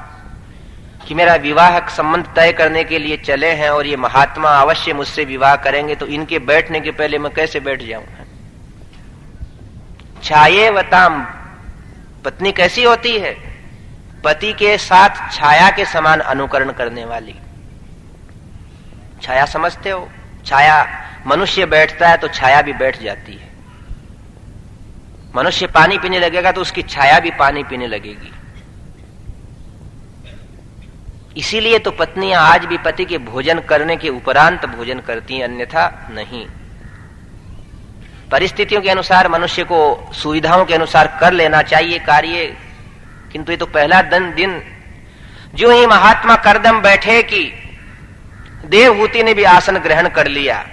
कि मेरा विवाह संबंध तय करने के लिए चले हैं और ये महात्मा अवश्य मुझसे विवाह करेंगे, तो इनके बैठने के पहले मैं कैसे बैठ जाऊं। छायेवताम, पत्नी कैसी होती है? पति के साथ छाया के समान अनुकरण करने वाली। छाया समझते हो? छाया, मनुष्य बैठता है तो छाया भी बैठ जाती है। मनुष्य पानी पीने लगेगा तो उसकी छाया भी पानी पीने लगेगी। इसीलिए तो पत्नियां आज भी पति के भोजन करने के उपरांत भोजन करती हैं, अन्यथा नहीं। परिस्थितियों के अनुसार मनुष्य को सुविधाओं के अनुसार कर लेना चाहिए कार्य, किंतु ये तो पहला दिन जो ही महात्मा करदम बैठे कि देवहूति ने भी आसन ग्रहण कर लिया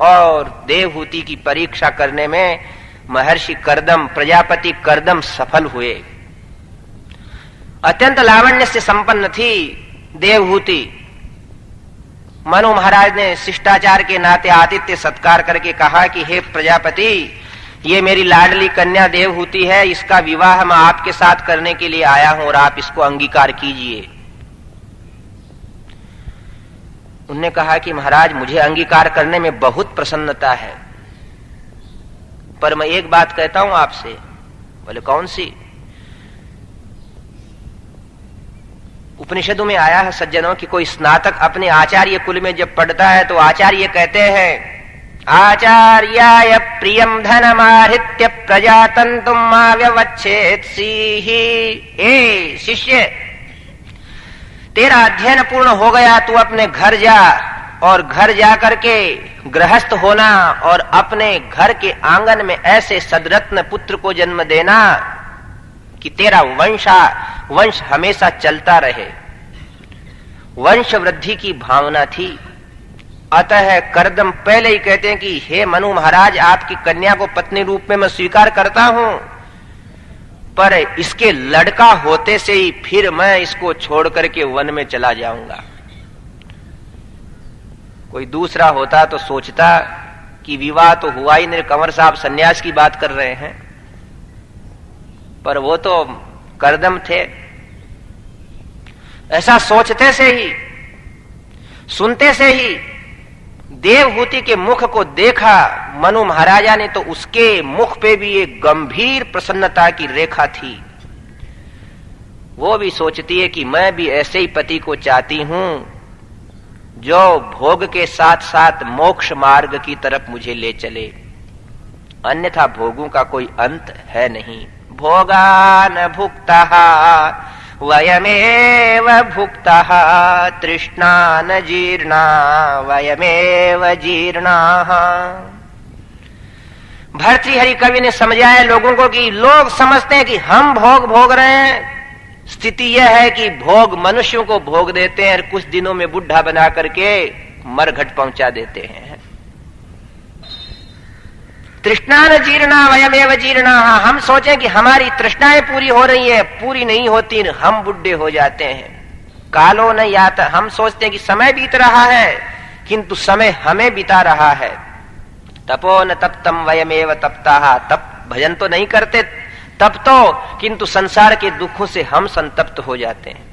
और देवहूति की परीक्षा करने में महर्षि करदम, प्रजापति करदम सफल हुए। अत्यंत लावण्य से संपन्न थी देवहूति। मनु महाराज ने शिष्टाचार के नाते आतिथ्य सत्कार करके कहा कि हे प्रजापति, ये मेरी लाडली कन्या देवहूति है, इसका विवाह मैं आपके साथ करने के लिए आया हूं और आप इसको अंगीकार कीजिए। उन्होंने कहा कि महाराज, मुझे अंगीकार करने में बहुत प्रसन्नता है, पर मैं एक बात कहता हूं आपसे। बोले कौन सी? उपनिषदों में आया है सज्जनों कि कोई स्नातक अपने आचार्य कुल में जब पढ़ता है तो आचार्य कहते हैं, आचार्याय प्रियम धनमाहृत्य प्रजातंतुम मा व्यवच्छेत्सीहि। ए शिष्य, तेरा अध्ययन पूर्ण हो गया, तू अपने घर जा और घर जाकर के गृहस्थ होना और अपने घर के आंगन में ऐसे सदरत्न पुत्र को जन्म देना कि तेरा वंश हमेशा चलता रहे। वंश वृद्धि की भावना थी। अतः करदम पहले ही कहते हैं कि हे मनु महाराज, आपकी कन्या को पत्नी रूप में मैं स्वीकार करता हूं, पर इसके लड़का होते से ही फिर मैं इसको छोड़ करके वन में चला जाऊंगा। कोई दूसरा होता तो सोचता कि विवाह तो हुआ ही नहीं, कंवर साहब सन्यास की बात कर रहे हैं, पर वो तो करदम थे। ऐसा सोचते से ही, सुनते से ही देवहूति के मुख को देखा मनु महाराजा ने, तो उसके मुख पे भी एक गंभीर प्रसन्नता की रेखा थी। वो भी सोचती है कि मैं भी ऐसे ही पति को चाहती हूं जो भोग के साथ साथ मोक्ष मार्ग की तरफ मुझे ले चले, अन्यथा भोगों का कोई अंत है नहीं। भोगान भुक्तः वयमेव भुक्तः, तृष्णान जीर्णा वयमेव जीर्णाः। भर्तृहरि कवि ने समझाया लोगों को कि लोग समझते हैं कि हम भोग भोग रहे हैं, स्थिति यह है कि भोग मनुष्यों को भोग देते हैं और कुछ दिनों में बुढ़ा बना करके मरघट पहुंचा देते हैं। तृष्णान जीर्णा वयमेव जीर्णा, हम सोचें कि हमारी तृष्णाएं पूरी हो रही है, पूरी नहीं होती, हम बुढ़े हो जाते हैं। कालो नहीं आता, हम सोचते हैं कि समय बीत रहा है, किंतु समय हमें बिता रहा है। तपो न तप्तम वयमेव तप्ताः, तप भजन तो नहीं करते तब तो, किंतु संसार के दुखों से हम संतप्त हो जाते हैं।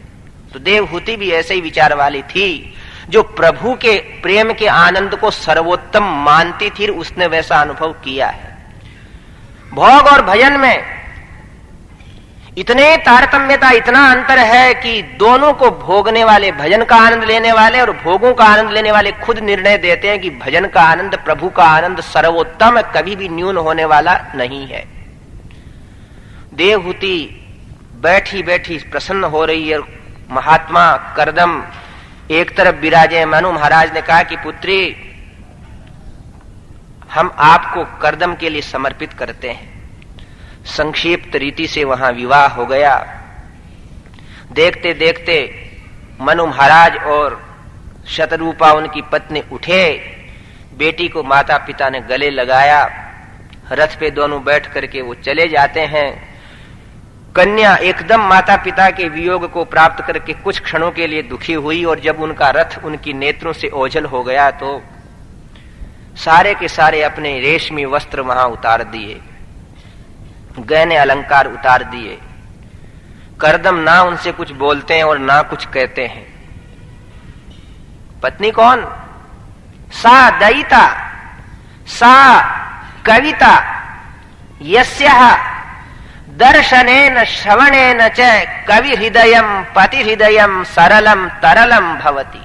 तो देवहूति भी ऐसे ही विचार वाली थी, जो प्रभु के प्रेम के आनंद को सर्वोत्तम मानती थी, उसने वैसा अनुभव किया है। भोग और भजन में इतने तारतम्यता, इतना अंतर है कि दोनों को भोगने वाले, भजन का आनंद लेने वाले और भोगों का आनंद लेने वाले खुद निर्णय देते हैं कि भजन का आनंद, प्रभु का आनंद सर्वोत्तम, कभी भी न्यून होने वाला नहीं है। देवहूति बैठी बैठी प्रसन्न हो रही है। महात्मा करदम एक तरफ विराजे। मनु महाराज ने कहा कि पुत्री, हम आपको करदम के लिए समर्पित करते हैं। संक्षिप्त रीति से वहां विवाह हो गया। देखते देखते मनु महाराज और शतरूपा उनकी पत्नी उठे, बेटी को माता पिता ने गले लगाया, रथ पे दोनों बैठ करके वो चले जाते हैं। कन्या एकदम माता पिता के वियोग को प्राप्त करके कुछ क्षणों के लिए दुखी हुई, और जब उनका रथ उनकी नेत्रों से ओझल हो गया तो सारे के सारे अपने रेशमी वस्त्र वहां उतार दिए, गहने अलंकार उतार दिए। कर्दम ना उनसे कुछ बोलते हैं और ना कुछ कहते हैं। पत्नी कौन? सा दयिता, सा कविता, यस्याः दर्शनेन श्रवणेन च कवि हृदयम पति हृदयम सरलम तरलम भवति।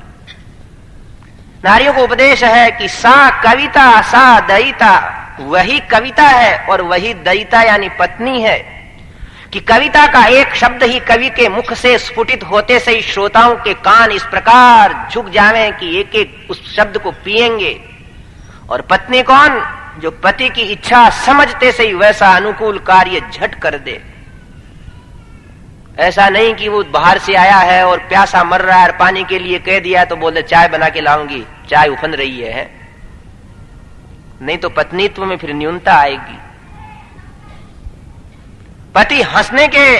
नारियों को उपदेश है कि सा कविता, सा दयिता, वही कविता है और वही दयिता यानी पत्नी है। कि कविता का एक शब्द ही कवि के मुख से स्फुटित होते से ही श्रोताओं के कान इस प्रकार झुक जावें कि एक एक उस शब्द को पिएंगे। और पत्नी कौन? जो पति की इच्छा समझते से ही वैसा अनुकूल कार्य झट कर दे। ऐसा नहीं कि वो बाहर से आया है और प्यासा मर रहा है और पानी के लिए कह दिया तो बोले चाय बना के लाऊंगी, चाय उफन रही है। नहीं तो पत्नीत्व में फिर न्यूनता आएगी। पति हंसने के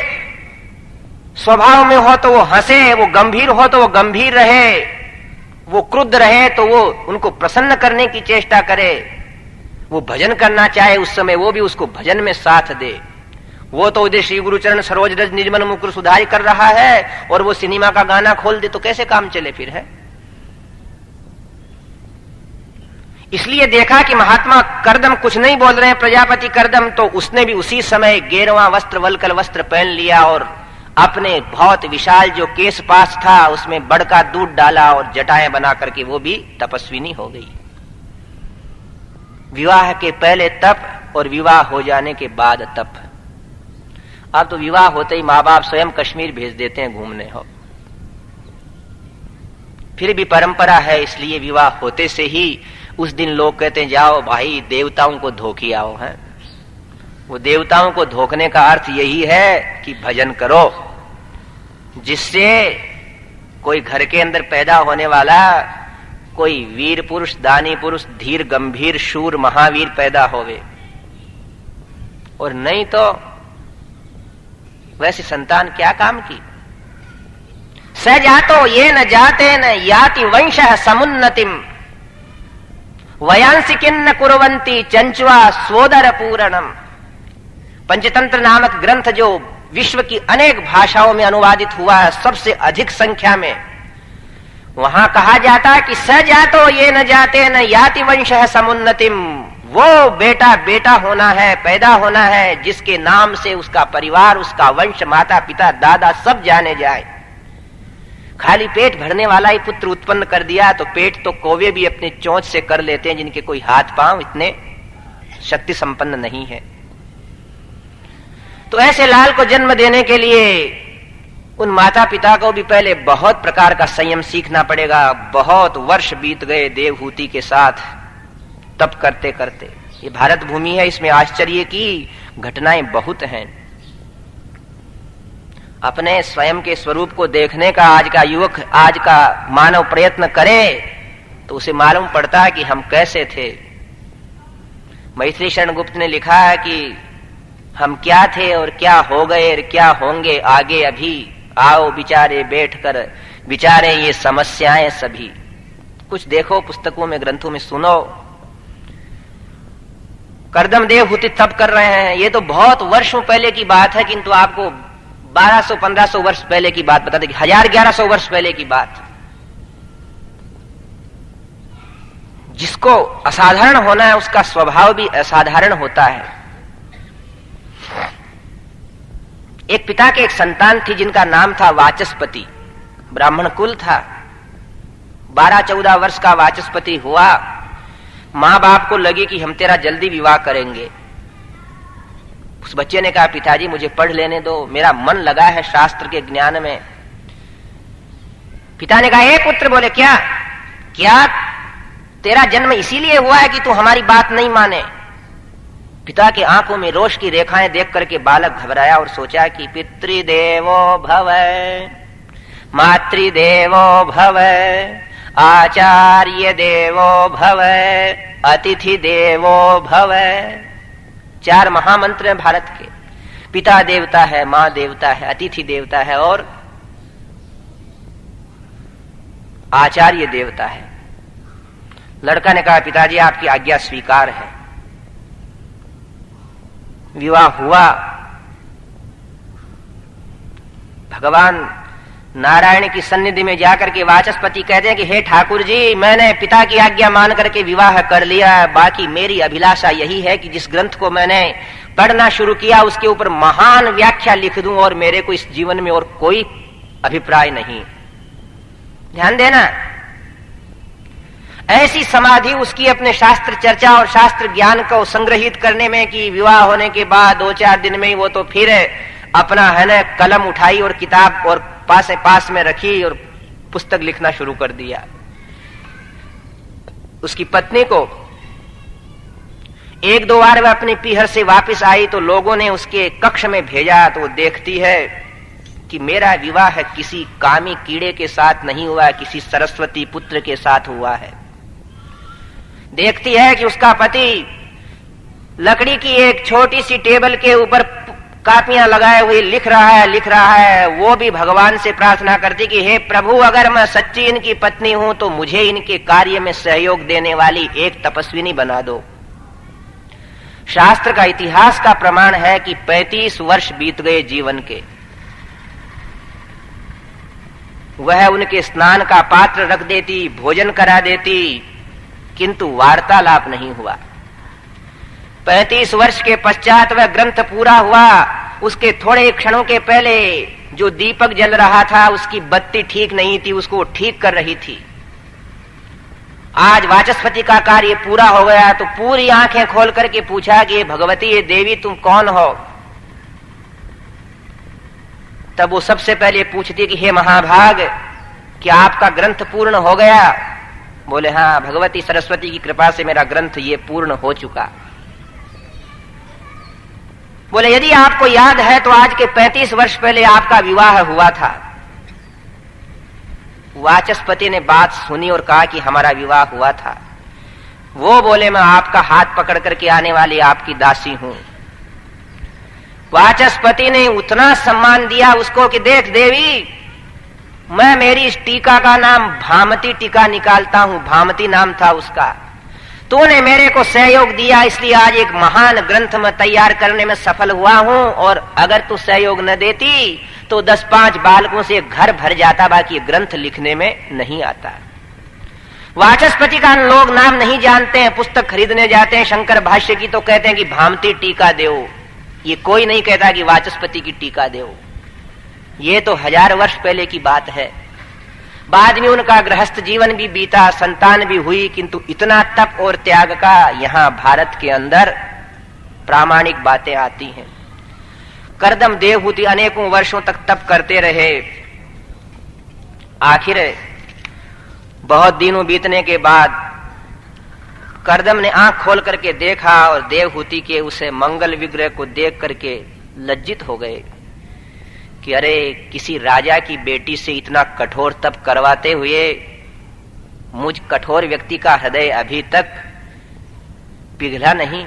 स्वभाव में हो तो वो हंसे, वो गंभीर हो तो वो गंभीर रहे, वो क्रुद्ध रहे तो वो उनको प्रसन्न करने की चेष्टा करे, वो भजन करना चाहे उस समय वो भी उसको भजन में साथ दे। वो तो उदय श्री गुरुचरण सरोज रज निर्मल मुकुर सुधारी कर रहा है और वो सिनेमा का गाना खोल दे तो कैसे काम चले फिर है। इसलिए देखा कि महात्मा कर्दम कुछ नहीं बोल रहे हैं, प्रजापति कर्दम, तो उसने भी उसी समय गेरवा वस्त्र वलकल वस्त्र पहन लिया और अपने बहुत विशाल जो केश पास था उसमें बड़ का दूध डाला और जटाएं बना करके वो भी तपस्विनी हो गई। विवाह के पहले तप और विवाह हो जाने के बाद तप। अब तो विवाह होते ही माँ बाप स्वयं कश्मीर भेज देते हैं घूमने हो। फिर भी परंपरा है इसलिए विवाह होते से ही उस दिन लोग कहते हैं जाओ भाई देवताओं को धोके आओ। हैं वो देवताओं को धोखने का अर्थ यही है कि भजन करो, जिससे कोई घर के अंदर पैदा होने वाला कोई वीर पुरुष, दानी पुरुष, धीर गंभीर शूर महावीर पैदा होवे। और नहीं तो वैसी संतान क्या काम की। स जातो ये न जाते न याति वंश समुन्नतिम वयांसी किन्न कुरवंती चंचुआ सोदर पूरणम। पंचतंत्र नामक ग्रंथ जो विश्व की अनेक भाषाओं में अनुवादित हुआ है, सबसे अधिक संख्या में, वहां कहा जाता है कि स जातो ये न जाते न याति वंश समुन्नतिम। वो बेटा बेटा होना है, पैदा होना है जिसके नाम से उसका परिवार, उसका वंश, माता पिता दादा सब जाने जाए। खाली पेट भरने वाला ही पुत्र उत्पन्न कर दिया तो पेट तो कौवे भी अपने चोंच से कर लेते हैं जिनके कोई हाथ पांव इतने शक्ति संपन्न नहीं है। तो ऐसे लाल को जन्म देने के लिए उन माता पिता को भी पहले बहुत प्रकार का संयम सीखना पड़ेगा। बहुत वर्ष बीत गए देवहूति के साथ तप करते करते। ये भारत भूमि है, इसमें आश्चर्य की घटनाएं बहुत हैं। अपने स्वयं के स्वरूप को देखने का आज का युवक, आज का मानव प्रयत्न करे तो उसे मालूम पड़ता है कि हम कैसे थे। मैथिली शरण गुप्त ने लिखा है कि हम क्या थे और क्या हो गए और क्या होंगे आगे अभी, आओ विचारे बैठकर विचारे ये समस्याएं सभी। कुछ देखो पुस्तकों में, ग्रंथों में सुनो। कर्दम देवहूति तप कर रहे हैं। ये तो बहुत वर्षों पहले की बात है, किंतु आपको 1200-1500 वर्ष पहले की बात बता दें, 1000-1100 वर्ष पहले की बात। जिसको असाधारण होना है उसका स्वभाव भी असाधारण होता है। एक पिता के एक संतान थी जिनका नाम था वाचस्पति, ब्राह्मण कुल था। 12-14 वर्ष का वाचस्पति हुआ। मां बाप को लगी कि हम तेरा जल्दी विवाह करेंगे। उस बच्चे ने कहा पिताजी मुझे पढ़ लेने दो, मेरा मन लगा है शास्त्र के ज्ञान में। पिता ने कहा हे पुत्र, बोले क्या क्या तेरा जन्म इसीलिए हुआ है कि तू हमारी बात नहीं माने। पिता के आंखों में रोष की रेखाएं देख करके बालक घबराया और सोचा कि पितृदेवो भव, मातृदेवो भव, आचार्य देवो भव, अतिथि देवो भव। 4 महामंत्र हैं भारत के। पिता देवता है, मां देवता है, अतिथि देवता है और आचार्य देवता है। लड़का ने कहा पिताजी आपकी आज्ञा स्वीकार है। विवाह हुआ। भगवान नारायण की सन्निधि में जाकर के वाचस्पति कहते हैं कि हे ठाकुर जी, मैंने पिता की आज्ञा मान करके विवाह कर लिया, बाकी मेरी अभिलाषा यही है कि जिस ग्रंथ को मैंने पढ़ना शुरू किया उसके ऊपर महान व्याख्या लिख दूं और मेरे को इस जीवन में और कोई अभिप्राय नहीं। ध्यान देना, ऐसी समाधि उसकी अपने शास्त्र चर्चा और शास्त्र ज्ञान को संग्रहित करने में कि विवाह होने के बाद 2-4 दिन में ही वो तो फिर अपना है ना कलम उठाई और किताब और पास में रखी और पुस्तक लिखना शुरू कर दिया। उसकी पत्नी को 1-2 बार वह अपने पीहर से वापस आई तो लोगों ने उसके कक्ष में भेजा तो वो देखती है कि मेरा विवाह किसी कामी कीड़े के साथ नहीं हुआ, किसी सरस्वती पुत्र के साथ हुआ है। देखती है कि उसका पति लकड़ी की एक छोटी सी टेबल के ऊपर कापियां लगाए हुए लिख रहा है। वो भी भगवान से प्रार्थना करती कि हे प्रभु, अगर मैं सच्ची इनकी पत्नी हूं तो मुझे इनके कार्य में सहयोग देने वाली एक तपस्विनी बना दो। शास्त्र का, इतिहास का प्रमाण है कि 35 वर्ष बीत गए जीवन के। वह उनके स्नान का पात्र रख देती, भोजन करा देती, किंतु वार्तालाप नहीं हुआ। 35 वर्ष के पश्चात वह ग्रंथ पूरा हुआ। उसके थोड़े क्षणों के पहले जो दीपक जल रहा था उसकी बत्ती ठीक नहीं थी, उसको ठीक कर रही थी। आज वाचस्पति का कार्य पूरा हो गया तो पूरी आंखें खोल करके पूछा कि भगवती, ये देवी तुम कौन हो? तब वो सबसे पहले पूछती कि हे महाभाग, क्या आपका ग्रंथ पूर्ण हो गया? बोले हाँ, भगवती सरस्वती की कृपा से मेरा ग्रंथ ये पूर्ण हो चुका। बोले यदि आपको याद है तो आज के 35 वर्ष पहले आपका विवाह हुआ था। वाचस्पति ने बात सुनी और कहा कि हमारा विवाह हुआ था। वो बोले मैं आपका हाथ पकड़ करके आने वाली आपकी दासी हूं। वाचस्पति ने उतना सम्मान दिया उसको कि देख देवी, मैं मेरी इस टीका का नाम भामती टीका निकालता हूं। भामती नाम था उसका। तूने मेरे को सहयोग दिया इसलिए आज एक महान ग्रंथ में तैयार करने में सफल हुआ हूं, और अगर तू सहयोग न देती तो 10-5 बालकों से घर भर जाता, बाकी ग्रंथ लिखने में नहीं आता। वाचस्पति का लोग नाम नहीं जानते हैं, पुस्तक खरीदने जाते हैं शंकर भाष्य की तो कहते हैं कि भामती टीका देओ। ये कोई नहीं कहता कि वाचस्पति की टीका देओ। ये तो 1000 वर्ष पहले की बात है। बाद में उनका गृहस्थ जीवन भी बीता, संतान भी हुई, किंतु इतना तप और त्याग का यहां भारत के अंदर प्रामाणिक बातें आती हैं। करदम देवहूति अनेकों वर्षों तक तप करते रहे। आखिर बहुत दिनों बीतने के बाद करदम ने आंख खोल करके देखा और देवहूति के उसे मंगल विग्रह को देख करके लज्जित हो गए कि अरे, किसी राजा की बेटी से इतना कठोर तप करवाते हुए मुझ कठोर व्यक्ति का हृदय अभी तक पिघला नहीं।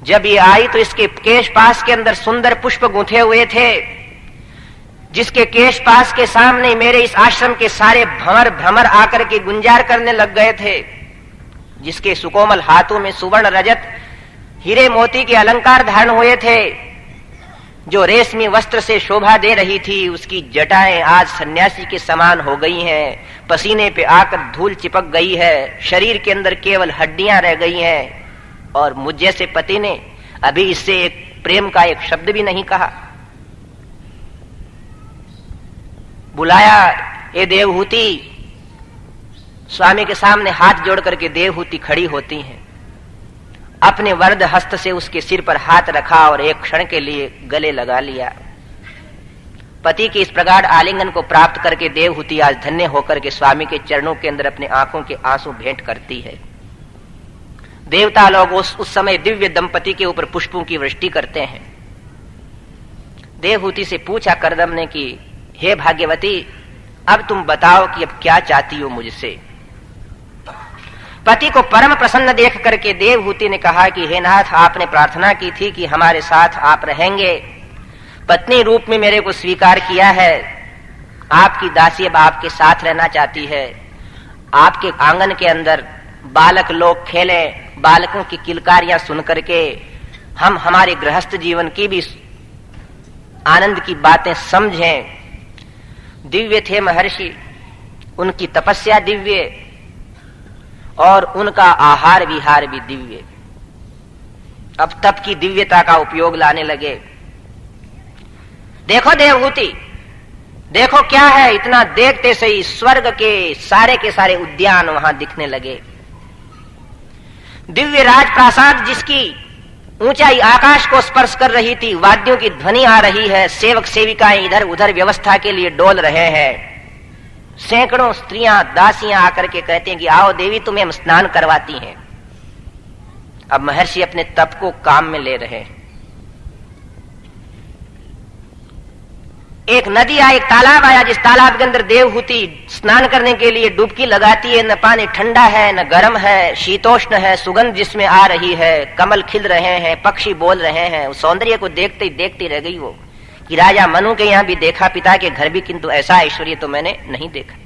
जब ये आई तो इसके केश पास के अंदर सुंदर पुष्प गूंथे हुए थे, जिसके केश पास के सामने मेरे इस आश्रम के सारे भ्रमर आकर के गुंजार करने लग गए थे, जिसके सुकोमल हाथों में सुवर्ण रजत हीरे मोती के अलंकार धारण हुए थे, जो रेशमी वस्त्र से शोभा दे रही थी, उसकी जटाएं आज सन्यासी के समान हो गई हैं, पसीने पे आकर धूल चिपक गई है, शरीर के अंदर केवल हड्डियां रह गई हैं, और मुझ जैसे पति ने अभी इससे एक प्रेम का एक शब्द भी नहीं कहा। बुलाया, ए देवहूति। स्वामी के सामने हाथ जोड़ करके देवहूति खड़ी होती हैं। अपने वरद हस्त से उसके सिर पर हाथ रखा और एक क्षण के लिए गले लगा लिया। पति के इस प्रगाढ़ आलिंगन को प्राप्त करके देवहूति आज धन्य होकर के स्वामी के चरणों के अंदर अपने आंखों के आंसू भेंट करती है। देवता लोग उस समय दिव्य दंपति के ऊपर पुष्पों की वृष्टि करते हैं। देवहूति से पूछा करदम ने कि हे भाग्यवती, अब तुम बताओ कि अब क्या चाहती हो मुझसे। पति को परम प्रसन्न देख करके देवहूति ने कहा कि हे नाथ, आपने प्रार्थना की थी कि हमारे साथ आप रहेंगे, पत्नी रूप में मेरे को स्वीकार किया है, आपकी दासी अब आपके साथ रहना चाहती है। आपके आंगन के अंदर बालक लोग खेलें, बालकों की किलकारियां सुन करके हम हमारे गृहस्थ जीवन की भी आनंद की बातें समझें। दिव्य थे महर्षि, उनकी तपस्या दिव्य और उनका आहार विहार भी दिव्य। अब तप की दिव्यता का उपयोग लाने लगे। देखो देवहूति, देखो क्या है, इतना देखते से ही स्वर्ग के सारे उद्यान वहां दिखने लगे। दिव्य राजप्रासाद जिसकी ऊंचाई आकाश को स्पर्श कर रही थी, वाद्यों की ध्वनि आ रही है, सेवक सेविकाएं इधर उधर व्यवस्था के लिए डोल रहे हैं। सैकड़ों स्त्रियां दासियां आकर के कहते हैं कि आओ देवी तुम्हें हम स्नान करवाती हैं। अब महर्षि अपने तप को काम में ले रहे हैं। एक नदी आया, एक तालाब आया, जिस तालाब के अंदर देवहूति स्नान करने के लिए डुबकी लगाती है। न पानी ठंडा है न गर्म है, शीतोष्ण है, सुगंध जिसमें आ रही है, कमल खिल रहे हैं, पक्षी बोल रहे हैं। उस सौंदर्य को देखते ही देखती रह गई वो कि राजा मनु के यहां भी देखा, पिता के घर भी, किंतु ऐसा ऐश्वर्य तो मैंने नहीं देखा।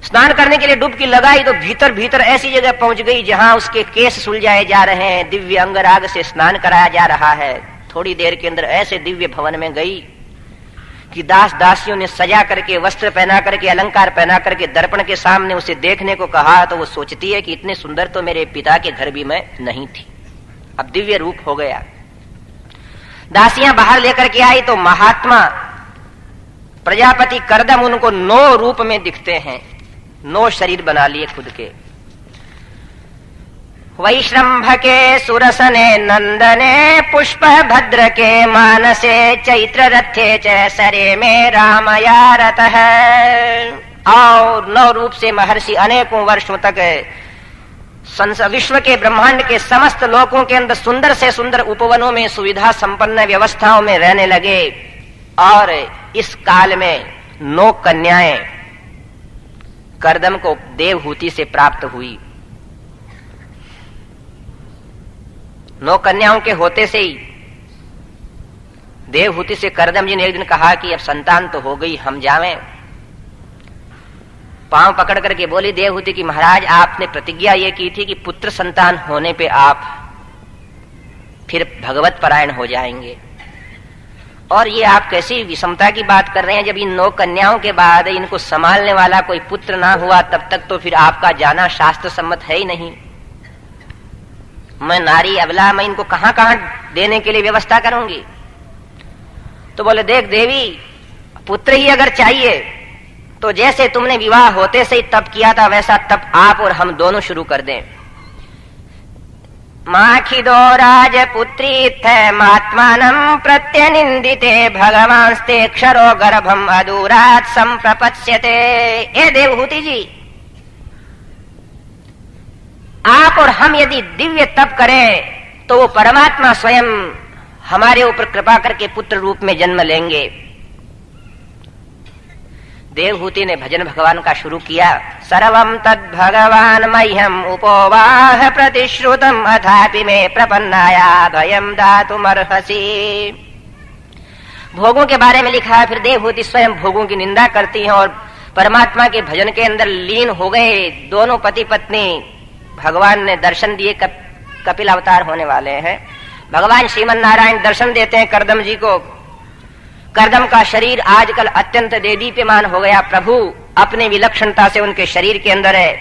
स्नान करने के लिए डुबकी लगाई तो भीतर भीतर ऐसी जगह पहुंच गई जहां उसके केस सुलझाए जा रहे हैं, दिव्य अंगराग से स्नान कराया जा रहा है। थोड़ी देर के अंदर ऐसे दिव्य भवन में गई कि दास दासियों ने सजा करके, वस्त्र पहना करके, अलंकार पहना करके दर्पण के सामने उसे देखने को कहा। तो वो सोचती है कि इतने सुंदर तो मेरे पिता के घर भी मैं नहीं थी, अब दिव्य रूप हो गया। दासियां बाहर लेकर के आई तो महात्मा प्रजापति कर्दम उनको 9 रूप में दिखते हैं। 9 शरीर बना लिए खुद के। वैश्रम्भ के सुरसने नंदने, पुष्प भद्र के मानसे, चैत्र रथे च सरे में रामया रतः। और 9 रूप से महर्षि अनेकों वर्षों तक विश्व के ब्रह्मांड के समस्त लोकों के अंदर सुंदर से सुंदर उपवनों में, सुविधा संपन्न व्यवस्थाओं में रहने लगे। और इस काल में 9 कन्याएं कर्दम को देवहूति से प्राप्त हुई। 9 कन्याओं के होते से ही देवहूति से कर्दम जी ने एक दिन कहा कि अब संतान तो हो गई, हम जावें। पांव पकड़ करके बोली देवहूति की महाराज, आपने प्रतिज्ञा ये की थी कि पुत्र संतान होने पे आप फिर भगवत परायण हो जाएंगे, और ये आप कैसी विषमता की बात कर रहे हैं। जब इन 9 कन्याओं के बाद इनको संभालने वाला कोई पुत्र ना हुआ, तब तक तो फिर आपका जाना शास्त्र सम्मत है ही नहीं। मैं नारी अबला, मैं इनको कहां कहां देने के लिए व्यवस्था करूंगी। तो बोले देख देवी, पुत्र ही अगर चाहिए तो जैसे तुमने विवाह होते से ही तप किया था, वैसा तप आप और हम दोनों शुरू कर दें। माखिदो राजपुत्री थे महात्मानं प्रत्यनिंदिते, भगवांस्ते क्षरो गर्भम अदूरात संप्रपत्स्यते। ए देवहूति जी, आप और हम यदि दिव्य तप करें तो वो परमात्मा स्वयं हमारे ऊपर कृपा करके पुत्र रूप में जन्म लेंगे। देवहूति ने भजन भगवान का शुरू किया। सर्वं तद भगवान मह्यम उपोवाह प्रतिश्रुतम, अथापि में प्रपन्नाया भयम दातुमर्हसि। भोगों के बारे में लिखा है, फिर देवहूति स्वयं भोगों की निंदा करती हैं और परमात्मा के भजन के अंदर लीन हो गए। दोनों पति पत्नी भगवान ने दर्शन दिए, कपिल अवतार होने वाले हैं। भगवान श्रीमन नारायण दर्शन देते हैं कर्दम जी को। कर्दम का शरीर आजकल अत्यंत देदीप्यमान हो गया। प्रभु अपने विलक्षणता से उनके शरीर के अंदर है,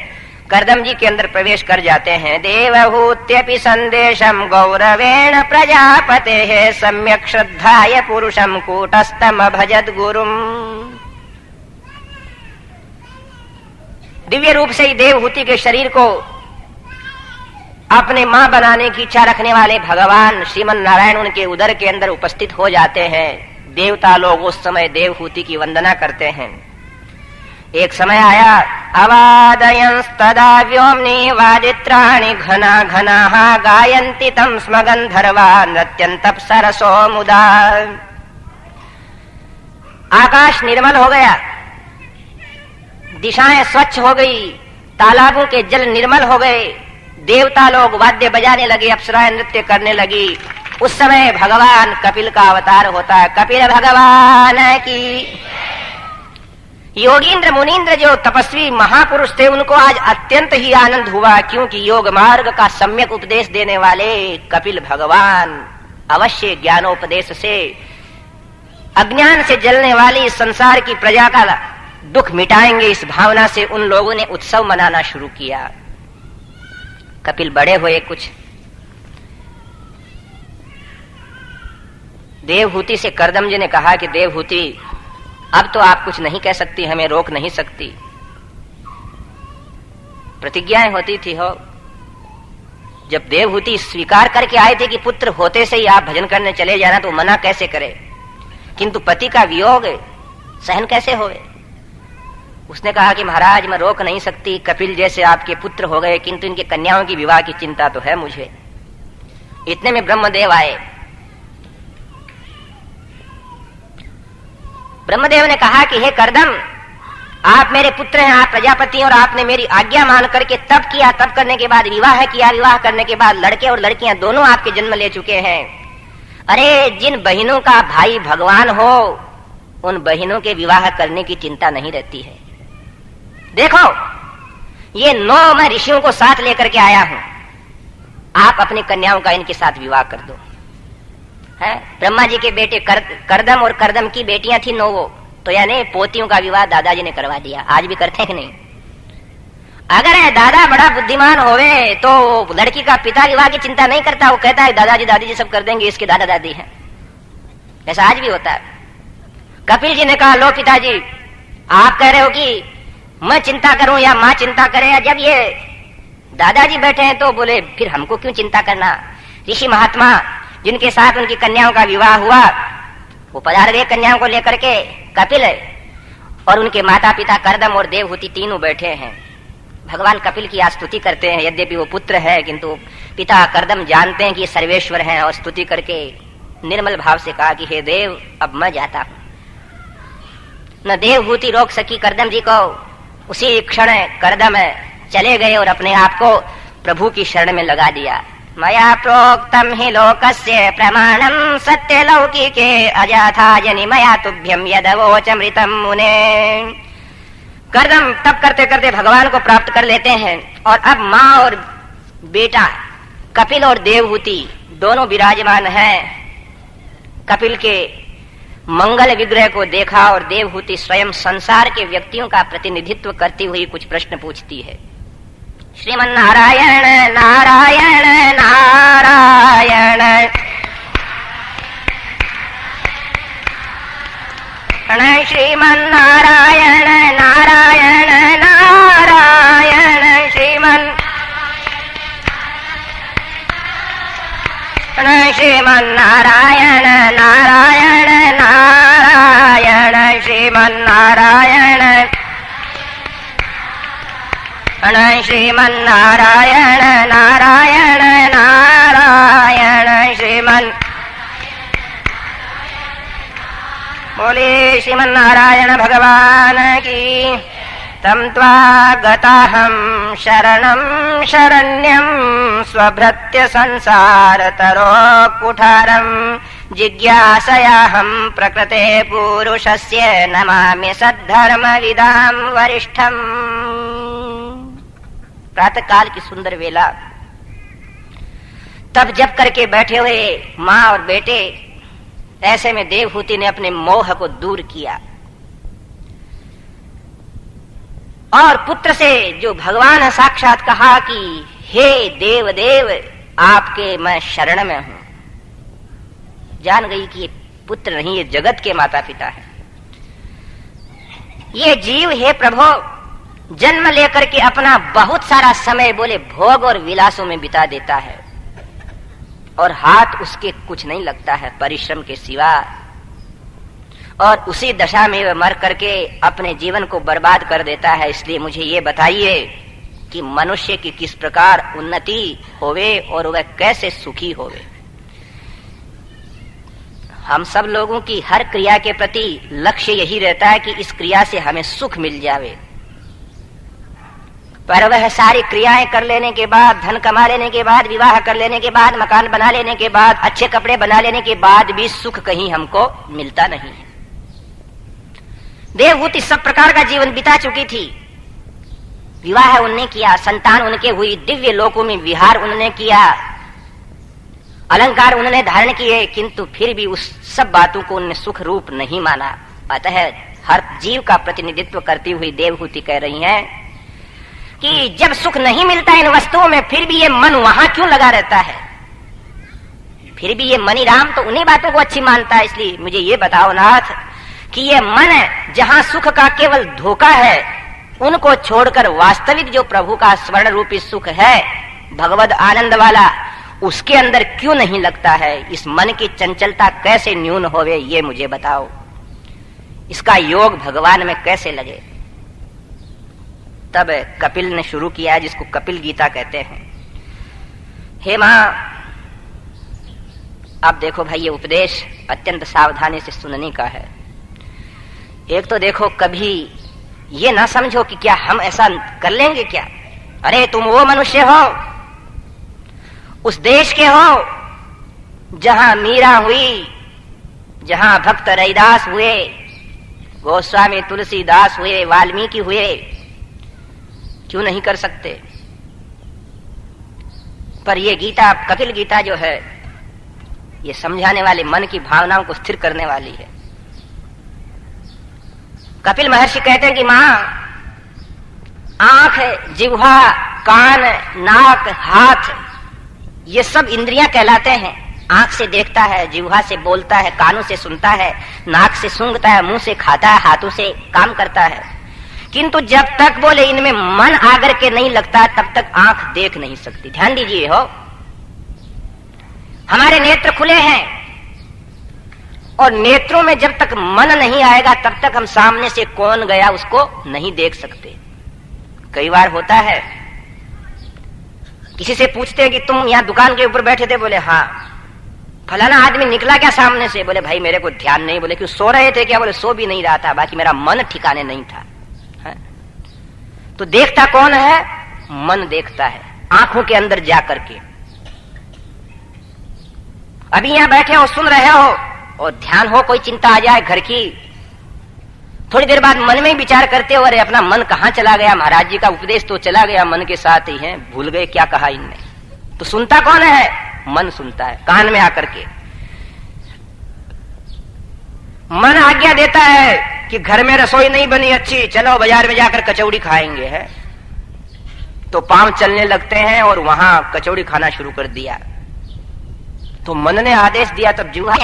कर्दम जी के अंदर प्रवेश कर जाते हैं। देवहूत्यपि संदेशम गौरवेण प्रजापते है, सम्यक श्रद्धाय पुरुषम कूटस्थम भजत गुरुम। दिव्य रूप से ही देवहूति के शरीर को अपने मां बनाने की इच्छा रखने वाले भगवान श्रीमन नारायण उनके उदर के अंदर उपस्थित हो जाते हैं। देवता लोग उस समय देवहूति की वंदना करते हैं। एक समय आया, अवादयंस्तदा व्योम्नि वादित्राणि घना घना, गायन्ति तं स्म गन्धर्वा नृत्यन्तप्सरसो मुदा। आकाश निर्मल हो गया, दिशाएं स्वच्छ हो गई, तालाबों के जल निर्मल हो गए, देवता लोग वाद्य बजाने लगे, अप्सराएं नृत्य करने लगी। उस समय भगवान कपिल का अवतार होता है। कपिल भगवान की। योगींद्र मुनींद्र जो तपस्वी महापुरुष थे, उनको आज अत्यंत ही आनंद हुआ, क्योंकि योग मार्ग का सम्यक उपदेश देने वाले कपिल भगवान अवश्य ज्ञानोपदेश से अज्ञान से जलने वाली संसार की प्रजा का दुख मिटाएंगे, इस भावना से उन लोगों ने उत्सव मनाना शुरू किया। कपिल बड़े हुए कुछ, देवहूति से कर्दम जी ने कहा कि देवहूति अब तो आप कुछ नहीं कह सकती, हमें रोक नहीं सकती। प्रतिज्ञाएं होती थी हो। जब देवहूति स्वीकार करके आए थे कि पुत्र होते से ही आप भजन करने चले जाना, तो मना कैसे करे, किंतु पति का वियोग सहन कैसे होवे। उसने कहा कि महाराज मैं रोक नहीं सकती, कपिल जैसे आपके पुत्र हो गए, किंतु इनके कन्याओं की विवाह की चिंता तो है मुझे। इतने में ब्रह्मदेव आए। ब्रह्मदेव ने कहा कि हे कर्दम, आप मेरे पुत्र हैं, आप प्रजापति, और आपने मेरी आज्ञा मान करके तप किया, तप करने के बाद विवाह किया, विवाह करने के बाद लड़के और लड़कियां दोनों आपके जन्म ले चुके हैं। अरे जिन बहनों का भाई भगवान हो, उन बहनों के विवाह करने की चिंता नहीं रहती है। देखो ये 9 मैं ऋषियों को साथ लेकर के आया हूं, आप अपनी कन्याओं का इनके साथ विवाह कर दो। है ब्रह्मा जी के बेटे कर्दम और कर्दम की बेटियां थी 9, तो यानी पोतियों का विवाह दादाजी ने करवा दिया। आज भी करते हैं कि नहीं? अगर दादा बड़ा बुद्धिमान होवे तो लड़की का पिता विवाह की चिंता नहीं करता, वो कहता है दादाजी दादी जी सब कर देंगे, इसके दादा दादी हैं। ऐसा आज भी होता है। कपिल जी ने कहा लो पिताजी, आप कह रहे हो कि मैं चिंता करूं या मां चिंता करे, जब ये दादाजी बैठे हैं तो बोले फिर हमको क्यों चिंता करना। ऋषि महात्मा जिनके साथ उनकी कन्याओं का विवाह हुआ, वो पधार गए कन्याओं को लेकर के। कपिल और उनके माता पिता कर्दम और देवहूति तीनों बैठे हैं। भगवान कपिल की स्तुति करते हैं, यद्यपि वो पुत्र है किंतु पिता कर्दम जानते हैं कि सर्वेश्वर हैं, और स्तुति करके निर्मल भाव से कहा कि हे देव अब मैं जाता हूं। न देवहूति रोक सकी कर्दम जी को। उसी क्षण कर्दम चले गए और अपने आप को प्रभु की शरण में लगा दिया। मया प्रोक्तम ही लोकस्य प्रमाणम सत्य लौकिके अजाथा जनि मया तुभ्यम यदवोचमृतम मुने। कर्दम तप करते करते भगवान को प्राप्त कर लेते हैं, और अब माँ और बेटा कपिल और देवहूति दोनों विराजमान हैं। कपिल के मंगल विग्रह को देखा और देवहूति स्वयं संसार के व्यक्तियों का प्रतिनिधित्व करती हुई कुछ प्रश्न पूछती है। श्रीमन नारायण नारायण नारायण श्रीमन नारायण नारायण नारायण श्रीमन नारायण नारायण नारायण श्रीमन नारायण श्रीमन नारायण नारायण नारायण श्रीमन। बोले श्रीमन नारायण भगवान की। तम त्वागताहं शरणं शरण्यं स्वभृत्य संसार तरो कुठारं जिज्ञासयाहं प्रकृते पुरुषस्य नमामि सद्धर्मविदां वरिष्ठम्। प्रातः काल की सुंदर वेला, तब जब करके बैठे हुए माँ और बेटे, ऐसे में देवहूति ने अपने मोह को दूर किया और पुत्र से जो भगवान साक्षात कहा कि हे देव देव आपके मैं शरण में हूं, जान गई कि ये पुत्र नहीं, ये जगत के माता पिता है। ये जीव हे प्रभु जन्म लेकर के अपना बहुत सारा समय बोले भोग और विलासों में बिता देता है, और हाथ उसके कुछ नहीं लगता है परिश्रम के सिवा, और उसी दशा में वह मर करके अपने जीवन को बर्बाद कर देता है। इसलिए मुझे ये बताइए कि मनुष्य की किस प्रकार उन्नति होवे और वह कैसे सुखी होवे। हम सब लोगों की हर क्रिया के प्रति लक्ष्य यही रहता है कि इस क्रिया से हमें सुख मिल जावे, पर वह सारी क्रियाएं कर लेने के बाद, धन कमा लेने के बाद, विवाह कर लेने के बाद, मकान बना लेने के बाद, अच्छे कपड़े बना लेने के बाद भी सुख कहीं हमको मिलता नहीं है। देवहूति सब प्रकार का जीवन बिता चुकी थी। विवाह उन्होंने किया, संतान उनके हुई, दिव्य लोकों में विहार उन्होंने किया, अलंकार उन्होंने धारण किए, किंतु फिर भी उस सब बातों को उन्होंने सुख रूप नहीं माना। अतः हर जीव का प्रतिनिधित्व करती हुई देवहूति कह रही हैं कि जब सुख नहीं मिलता इन वस्तुओं में, फिर भी ये मन वहां क्यों लगा रहता है? फिर भी ये मनी राम तो उन्हीं बातों को अच्छी मानता है। इसलिए मुझे ये बताओ नाथ कि ये मन है जहां सुख का केवल धोखा है, उनको छोड़कर वास्तविक जो प्रभु का स्वर्ण रूपी सुख है, भगवद आनंद वाला, उसके अंदर क्यों नहीं लगता है? इस मन की चंचलता कैसे न्यून होवे, ये मुझे बताओ। इसका योग भगवान में कैसे लगे? तब कपिल ने शुरू किया, जिसको कपिल गीता कहते हैं। हे मां, अब देखो भाई, ये उपदेश अत्यंत सावधानी से सुनने का है। एक तो देखो, कभी ये ना समझो कि क्या हम ऐसा कर लेंगे क्या? अरे तुम वो मनुष्य हो, उस देश के हो जहां मीरा हुई, जहां भक्त रैदास हुए, गोस्वामी तुलसीदास हुए, वाल्मीकि हुए, क्यों नहीं कर सकते? पर ये गीता, कपिल गीता जो है, ये समझाने वाले, मन की भावनाओं को स्थिर करने वाली है। कपिल महर्षि कहते हैं कि मां, आंख, जिह्वा, कान, नाक, हाथ, ये सब इंद्रियां कहलाते हैं। आंख से देखता है, जिह्वा से बोलता है, कानों से सुनता है, नाक से सूंघता है, मुंह से खाता है, हाथों से काम करता है। किंतु जब तक बोले इनमें मन आकर के नहीं लगता, तब तक आंख देख नहीं सकती। ध्यान दीजिए हो, हमारे नेत्र खुले हैं और नेत्रों में जब तक मन नहीं आएगा, तब तक हम सामने से कौन गया उसको नहीं देख सकते। कई बार होता है, किसी से पूछते हैं कि तुम यहां दुकान के ऊपर बैठे थे? बोले हाँ। फलाना आदमी निकला क्या सामने से? बोले भाई मेरे को ध्यान नहीं। बोले क्यों, सो रहे थे क्या? बोले सो भी नहीं रहा था, बाकी मेरा मन ठिकाने नहीं था। है? तो देखता कौन है? मन देखता है, आंखों के अंदर जा करके। अभी यहां बैठे हो, सुन रहे हो, और ध्यान हो, कोई चिंता आ जाए घर की, थोड़ी देर बाद मन में ही विचार करते हो, अरे अपना मन कहां चला गया? महाराज जी का उपदेश तो चला गया, मन के साथ ही है, भूल गए क्या कहा इनने। तो सुनता कौन है? मन सुनता है, कान में आकर के। मन आज्ञा देता है कि घर में रसोई नहीं बनी अच्छी, चलो बाजार में जाकर कचौड़ी खाएंगे। है तो पांव चलने लगते हैं और वहां कचौड़ी खाना शुरू कर दिया। तो मन ने आदेश दिया, तब जीवा